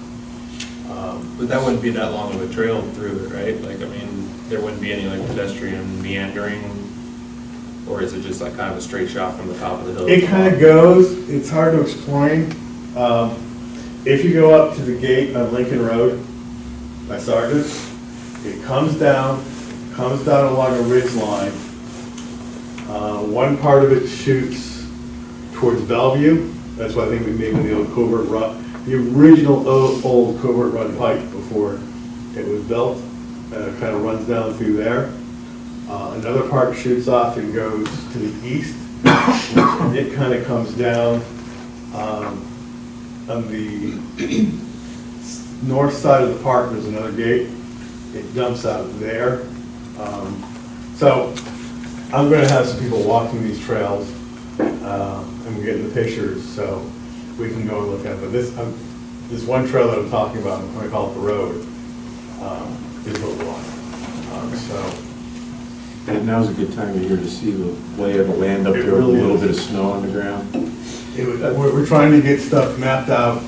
But that wouldn't be that long of a trail through it, right? Like, I mean, there wouldn't be any like pedestrian meandering, or is it just like kind of a straight shot from the top of the hill? It kind of goes, it's hard to explain. If you go up to the gate on Lincoln Road by Sargent, it comes down along a ridge line. One part of it shoots towards Bellevue. That's why I think we made the old Covert Run, the original old Covert Run pike before it was built. It kind of runs down through there. Another part shoots off and goes to the east. And it kind of comes down on the north side of the park. There's another gate. It dumps out there. So I'm going to have some people walking these trails, and we're getting the pictures so we can go and look at it. But this one trail that I'm talking about, I'm going to call it the road, is what we want. And now's a good time of year to see the lay of the land up there, with a little bit of snow on the ground. We're trying to get stuff mapped out,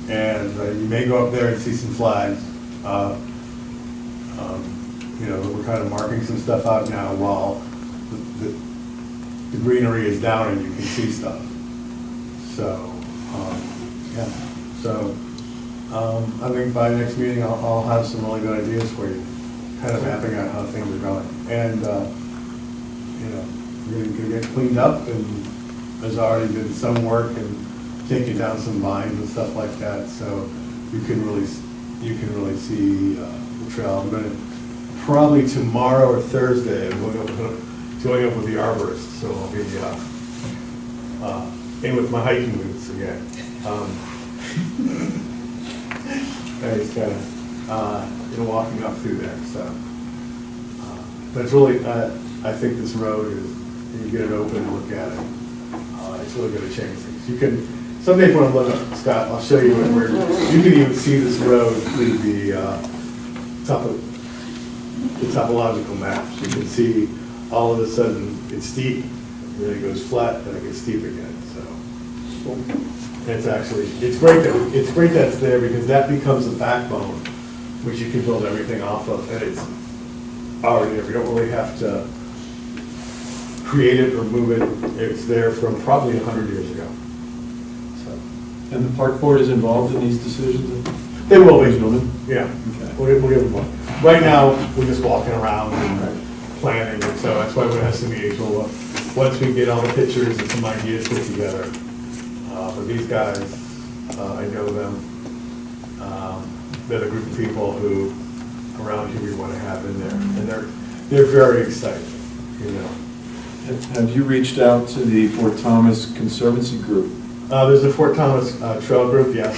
and you may go up there and see some flags. You know, we're kind of marking some stuff out now while the greenery is down and you can see stuff. So, yeah. So, I think by next meeting I'll have some really good ideas for you, kind of mapping out how things are going. And, you know, we're going to get cleaned up, and there's already been some work and taking down some vines and stuff like that, so you can really see the trail. I'm going to probably tomorrow or Thursday, I'm going up with the arborist, so I'll be in with my hiking boots again. I just kind of walking up through there. So, but it's really, I think this road is, you get it open and look at it, it's really going to change things. You can, someday when I'm looking, Scott, I'll show you where you can even see this road through the topological maps. You can see all of a sudden it's steep, and then it goes flat, then it gets steep again. So it's actually, it's great that it's there, because that becomes the backbone which you can build everything off of, and it's already there. We don't really have to create it or move it. It's there from probably 100 years ago. So. And the park board is involved in these decisions? They will be. Yeah. Okay. We'll give them one. Right now, we're just walking around and planning, and so that's why we have some meetings. We'll, once we get all the pictures and some ideas put together. But these guys, I know them. They're the group of people who around here we want to have in there, and they're very excited, you know. Have you reached out to the Fort Thomas Conservancy group? There's a Fort Thomas trail group, yes.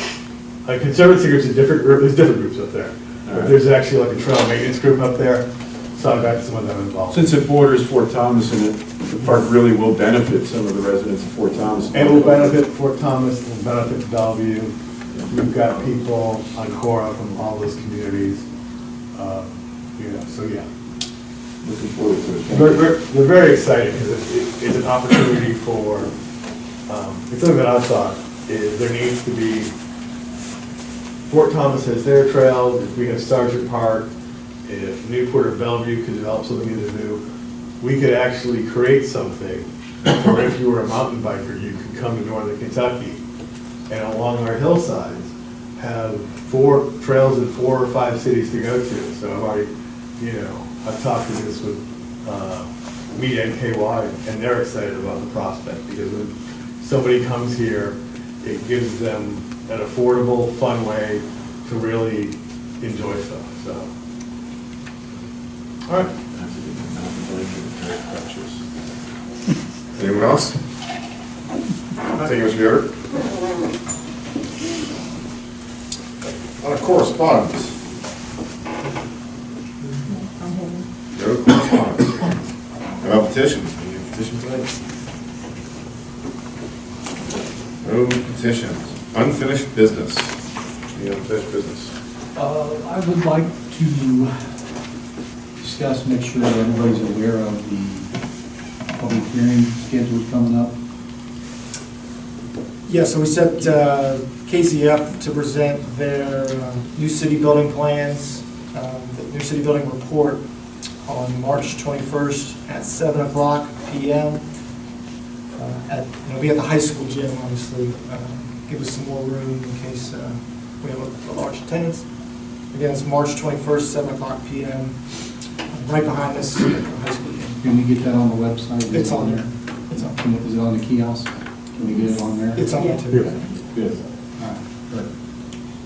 Conservancy group's a different group. There's different groups up there. But there's actually like a trail maintenance group up there, so I've got some of them involved. Since it borders Fort Thomas, and the park really will benefit some of the residents of Fort Thomas. It will benefit Fort Thomas, it will benefit Bellevue. We've got people on Cora from all those communities. You know, so yeah. Looking forward to it. We're very excited, because it's an opportunity for, it's something that I've thought is there needs to be, Fort Thomas has their trails, if we have Sargent Park, if Newport or Bellevue could develop something either new, we could actually create something, or if you were a mountain biker, you could come to northern Kentucky and along our hillsides have 4 trails in 4 or 5 cities to go to. So I've already, you know, I've talked to this with Meet NKY, and they're excited about the prospect, because when somebody comes here, it gives them an affordable, fun way to really enjoy stuff. So, all right. Anyone else? Thank you, Mr. Yoder. On a correspondence. No correspondence. I'm up to petitions. Any petitions tonight? No petitions. Unfinished business. Any unfinished business? I would like to discuss, make sure that everybody's aware of the public hearing schedule coming up. Yeah, so we set KCF to present their new city building plans, the new city building report on March 21st at 7 o'clock p.m. It'll be at the high school gym, obviously. Give us some more room in case we have a large attendance. Again, it's March 21st, 7 o'clock p.m., right behind us at the high school gym. Can we get that on the website? It's on there. It's on. Is it on the kiosk? Can we get it on there? It's on there too. Good. All right. Good.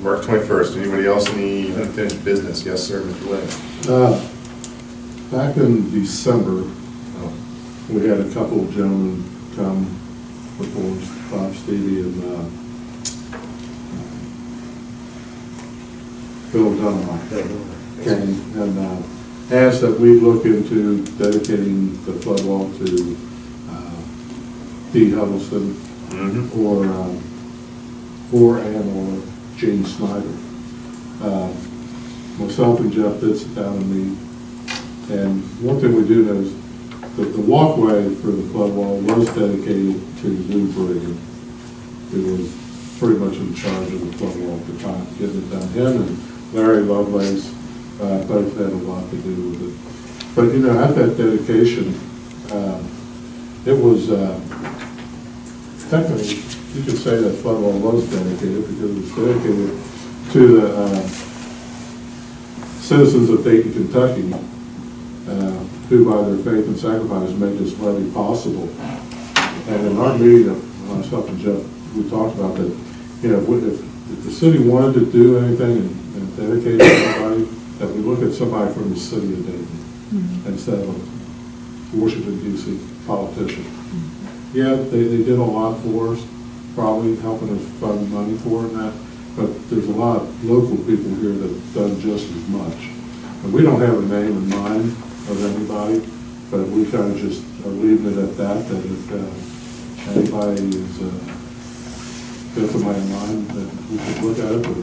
March 21st. Anybody else any unfinished business? Yes, sir, Mr. Lynn. Back in December, we had a couple of gentlemen come before Bob Stevie and Bill Dunlop came and asked that we look into dedicating the flood wall to Dee Huddleston or Gene Snyder. Myself and Jeff did sit down and meet, and one thing we do know is that the walkway for the flood wall was dedicated to Lou Brady, who was pretty much in charge of the flood wall at the time, getting it done. Him and Larry Lovelace both had a lot to do with it. But you know, at that dedication, it was technically, you could say that flood wall was dedicated because it was dedicated to the citizens of Dayton, Kentucky, who by their faith and sacrifice made this levee possible. And in our meeting, myself and Jeff, we talked about that, you know, if the city wanted to do anything and dedicate to somebody, that we look at somebody from the city of Dayton instead of a Washington, D.C. politician. Yeah, they did a lot for us, probably helping us fund money for it and that, but there's a lot of local people here that have done just as much. And we don't have a name in mind of anybody, but we kind of just are leaving it at that, that if anybody is got somebody in mind, that we should look at it. But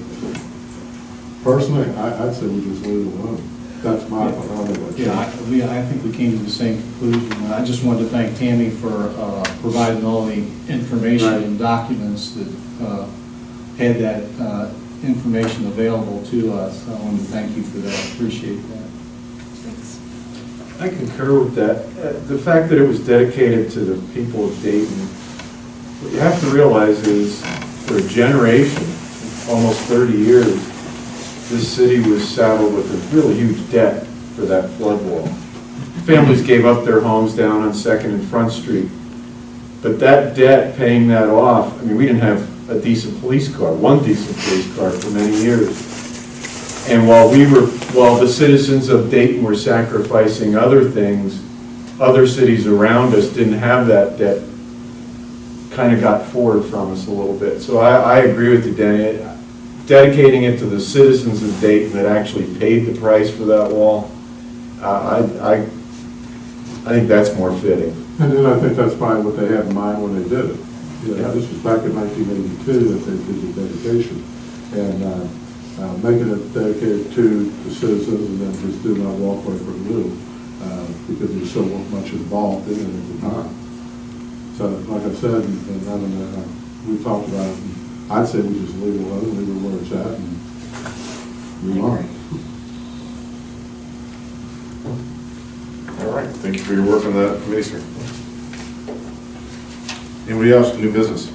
personally, I'd say we just leave it alone. That's my opinion. Yeah, I think we came to the same conclusion. I just wanted to thank Tammy for providing all the information and documents that had that information available to us. I want to thank you for that. Appreciate that. I concur with that. The fact that it was dedicated to the people of Dayton, what you have to realize is for a generation, almost 30 years, this city was saddled with a really huge debt for that flood wall. Families gave up their homes down on 2nd and Front Street. But that debt, paying that off, I mean, we didn't have a decent police car, one decent police car for many years. And while the citizens of Dayton were sacrificing other things, other cities around us didn't have that debt, kind of got forward from us a little bit. So I agree with you, Danny. Dedicating it to the citizens of Dayton that actually paid the price for that wall, I think that's more fitting. And then I think that's probably what they had in mind when they did it. You know, this was back in 1982 that they did the dedication. And making it dedicated to the citizens and then just doing that walkway for Lou, because there's so much involved in it at the time. So, like I said, and we talked about it, I'd say we just leave it alone, leave it where it's at, and move on. All right, thank you for your work on that, committee, sir. Anybody else, new business?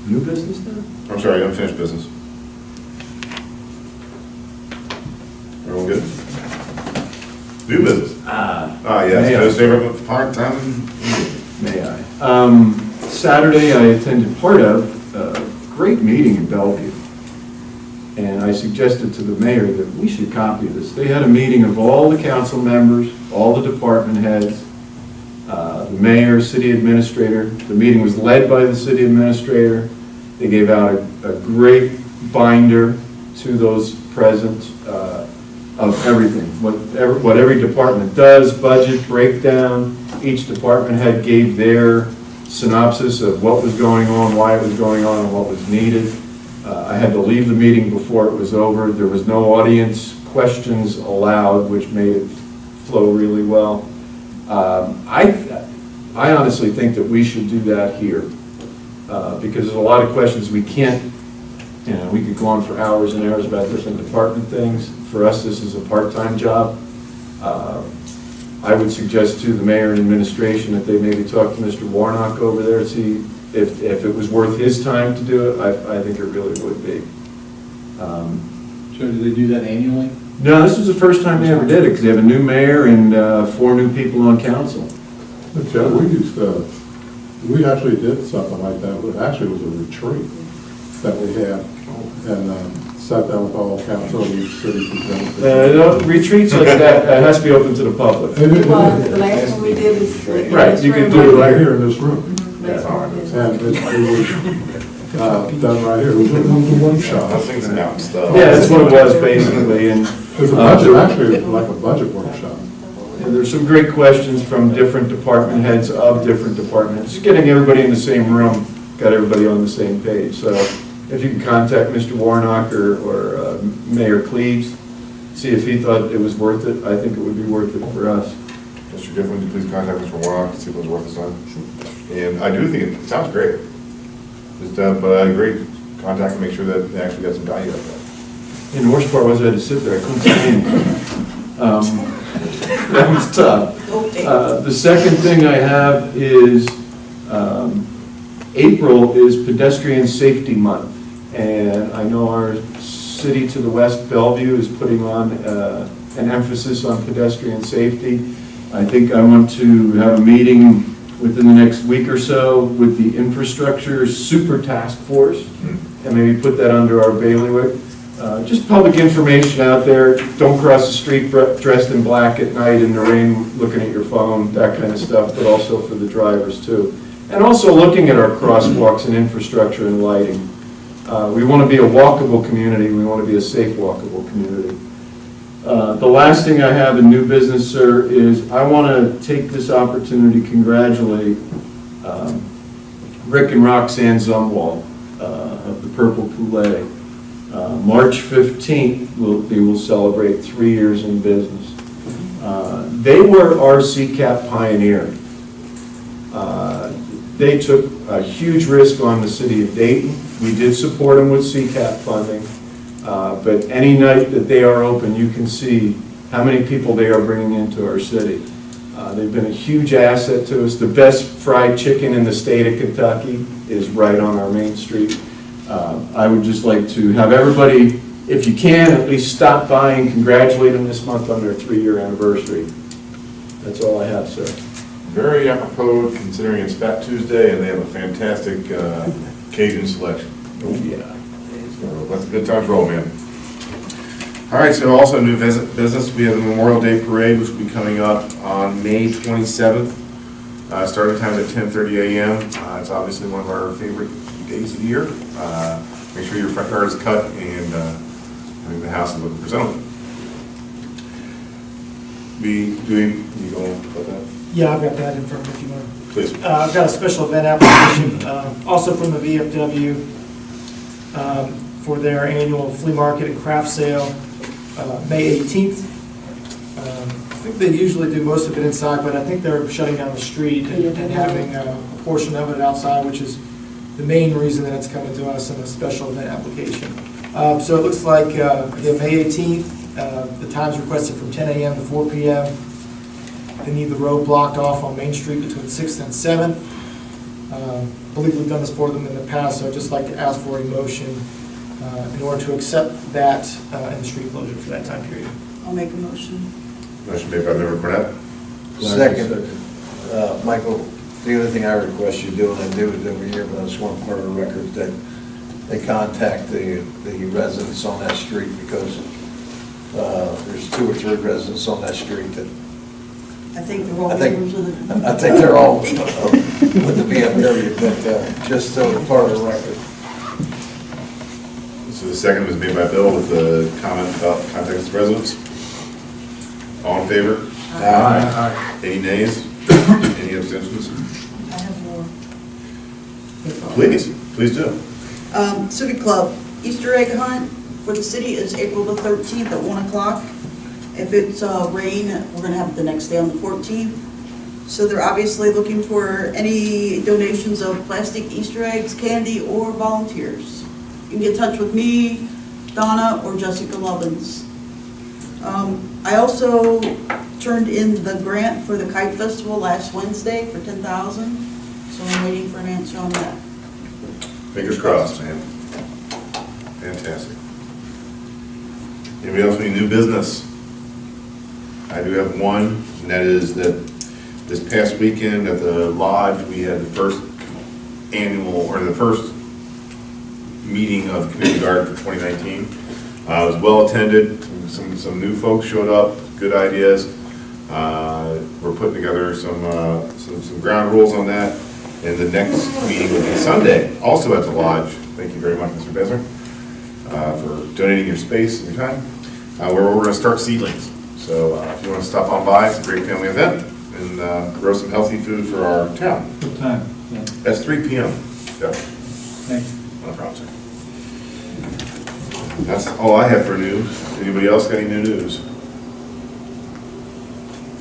New business then? I'm sorry, unfinished business. Everyone good? New business? Yes, no favor of part-time. May I? Saturday, I attended part of a great meeting in Bellevue. And I suggested to the mayor that we should copy this. They had a meeting of all the council members, all the department heads, the mayor, city administrator. The meeting was led by the city administrator. They gave out a great binder to those present. of everything, what every department does, budget breakdown. Each department head gave their synopsis of what was going on, why it was going on, and what was needed. I had to leave the meeting before it was over. There was no audience questions allowed, which made it flow really well. I honestly think that we should do that here, because there's a lot of questions we can't, we could go on for hours and hours about different department things. For us, this is a part-time job. I would suggest to the mayor and administration that they maybe talk to Mr. Warnock over there, see if it was worth his time to do it. I think it really would be. So do they do that annually? No, this was the first time they ever did it, because they have a new mayor and 4 new people on council. But Joe, we actually did something like that. Actually, it was a retreat that we had, and sat down with all council and each city presented. Retreats like that, it has to be open to the public. Well, the last one we did was. Right, you can do it right here in this room. Last one we did. And it was done right here. It was a workshop. Things and stuff. Yeah, that's what it was basically, and It was a budget, actually, it was like a budget workshop. there's some great questions from different department heads of different departments. Just getting everybody in the same room, got everybody on the same page. So if you can contact Mr. Warnock or Mayor Cleaves, see if he thought it was worth it, I think it would be worth it for us. Mr. Giffen, would you please contact Mr. Warnock to see if it was worth his time? And I do think it sounds great. But I agree, contact and make sure that they actually got some value out of that. And the worst part was I had to sit there, I couldn't see anything. That was tough. The second thing I have is April is Pedestrian Safety Month. And I know our city to the west, Bellevue, is putting on an emphasis on pedestrian safety. I think I want to have a meeting within the next week or so with the infrastructure super task force and maybe put that under our bailiwick. Just public information out there. Don't cross the street dressed in black at night in the rain looking at your phone, that kind of stuff, but also for the drivers too. And also looking at our crosswalks and infrastructure and lighting. We want to be a walkable community. We want to be a safe walkable community. The last thing I have in new business, sir, is I want to take this opportunity to congratulate Rick and Roxanne Zumwalt of the Purple Poulet. March 15th, they will celebrate 3 years in business. They were our CCAP pioneer. They took a huge risk on the city of Dayton. We did support them with CCAP funding. But any night that they are open, you can see how many people they are bringing into our city. They've been a huge asset to us. The best fried chicken in the state of Kentucky is right on our main street. I would just like to have everybody, if you can, at least stop by and congratulate them this month on their 3-year anniversary. That's all I have, sir. Very apropos, considering it's Fat Tuesday and they have a fantastic Cajun selection. Oh, yeah. So that's a good time to roll, man. All right, so also new business, we have the Memorial Day Parade, which will be coming up on May 27th. Starting time at 10:30 a.m. It's obviously one of our favorite days of the year. Make sure your front yard is cut and I think the house is looking presentable. You go about that? Yeah, I've got that in front of me if you want. Please. I've got a special event application, also from the VFW, for their annual flea market and craft sale, May 18th. I think they usually do most of it inside, but I think they're shutting down the street and having a portion of it outside, which is the main reason that it's coming to us in a special event application. So it looks like, again, May 18th, the time's requested from 10 a.m. to 4 p.m. They need the road blocked off on Main Street between 6th and 7th. I believe we've done this for them in the past, so I'd just like to ask for a motion in order to accept that and the street closure for that time period. I'll make a motion. Motion made by Member Burnett. Second, Michael, the other thing I request you do, and I do it every year, but I just want part of the record, that they contact the residents on that street, because there's 2 or 3 residents on that street that I think they're all members of the... I think they're all with the VFW, but just so part of the record. So the second was made by Bill with the comment about contact the residents. All in favor? Aye. Any nays? Any abstentions? I have more. Please do. Civic Club, Easter egg hunt for the city is April the 13th at 1 o'clock. If it's rain, we're gonna have it the next day on the 14th. So they're obviously looking for any donations of plastic Easter eggs, candy, or volunteers. You can get in touch with me, Donna, or Jessica Lovins. I also turned in the grant for the Kite Festival last Wednesday for $10,000, so I'm waiting for an answer on that. Fingers crossed, man. Fantastic. Anybody else need new business? I do have one, and that is that this past weekend at the lodge, we had the first meeting of Community Garden for 2019. It was well attended. Some new folks showed up, good ideas. We're putting together some ground rules on that. And the next meeting will be Sunday, also at the lodge. Thank you very much, Mr. Besser, for donating your space and your time, where we're going to start seedlings. So if you want to stop on by, it's a great family event, and grow some healthy food for our town. What time? Yeah. That's 3 p.m. Yeah. Thank you. No problem, sir. That's all I have for news. Anybody else got any new news?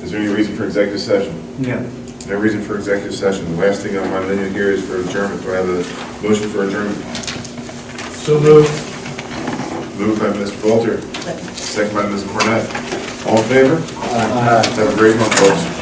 Is there any reason for executive session? Yeah. No reason for executive session. The last thing on my menu here is for adjournment. Do I have a motion for adjournment? So moved. Moved by Mr. Walter, second by Ms. Cornett. All in favor? Have a great month, folks.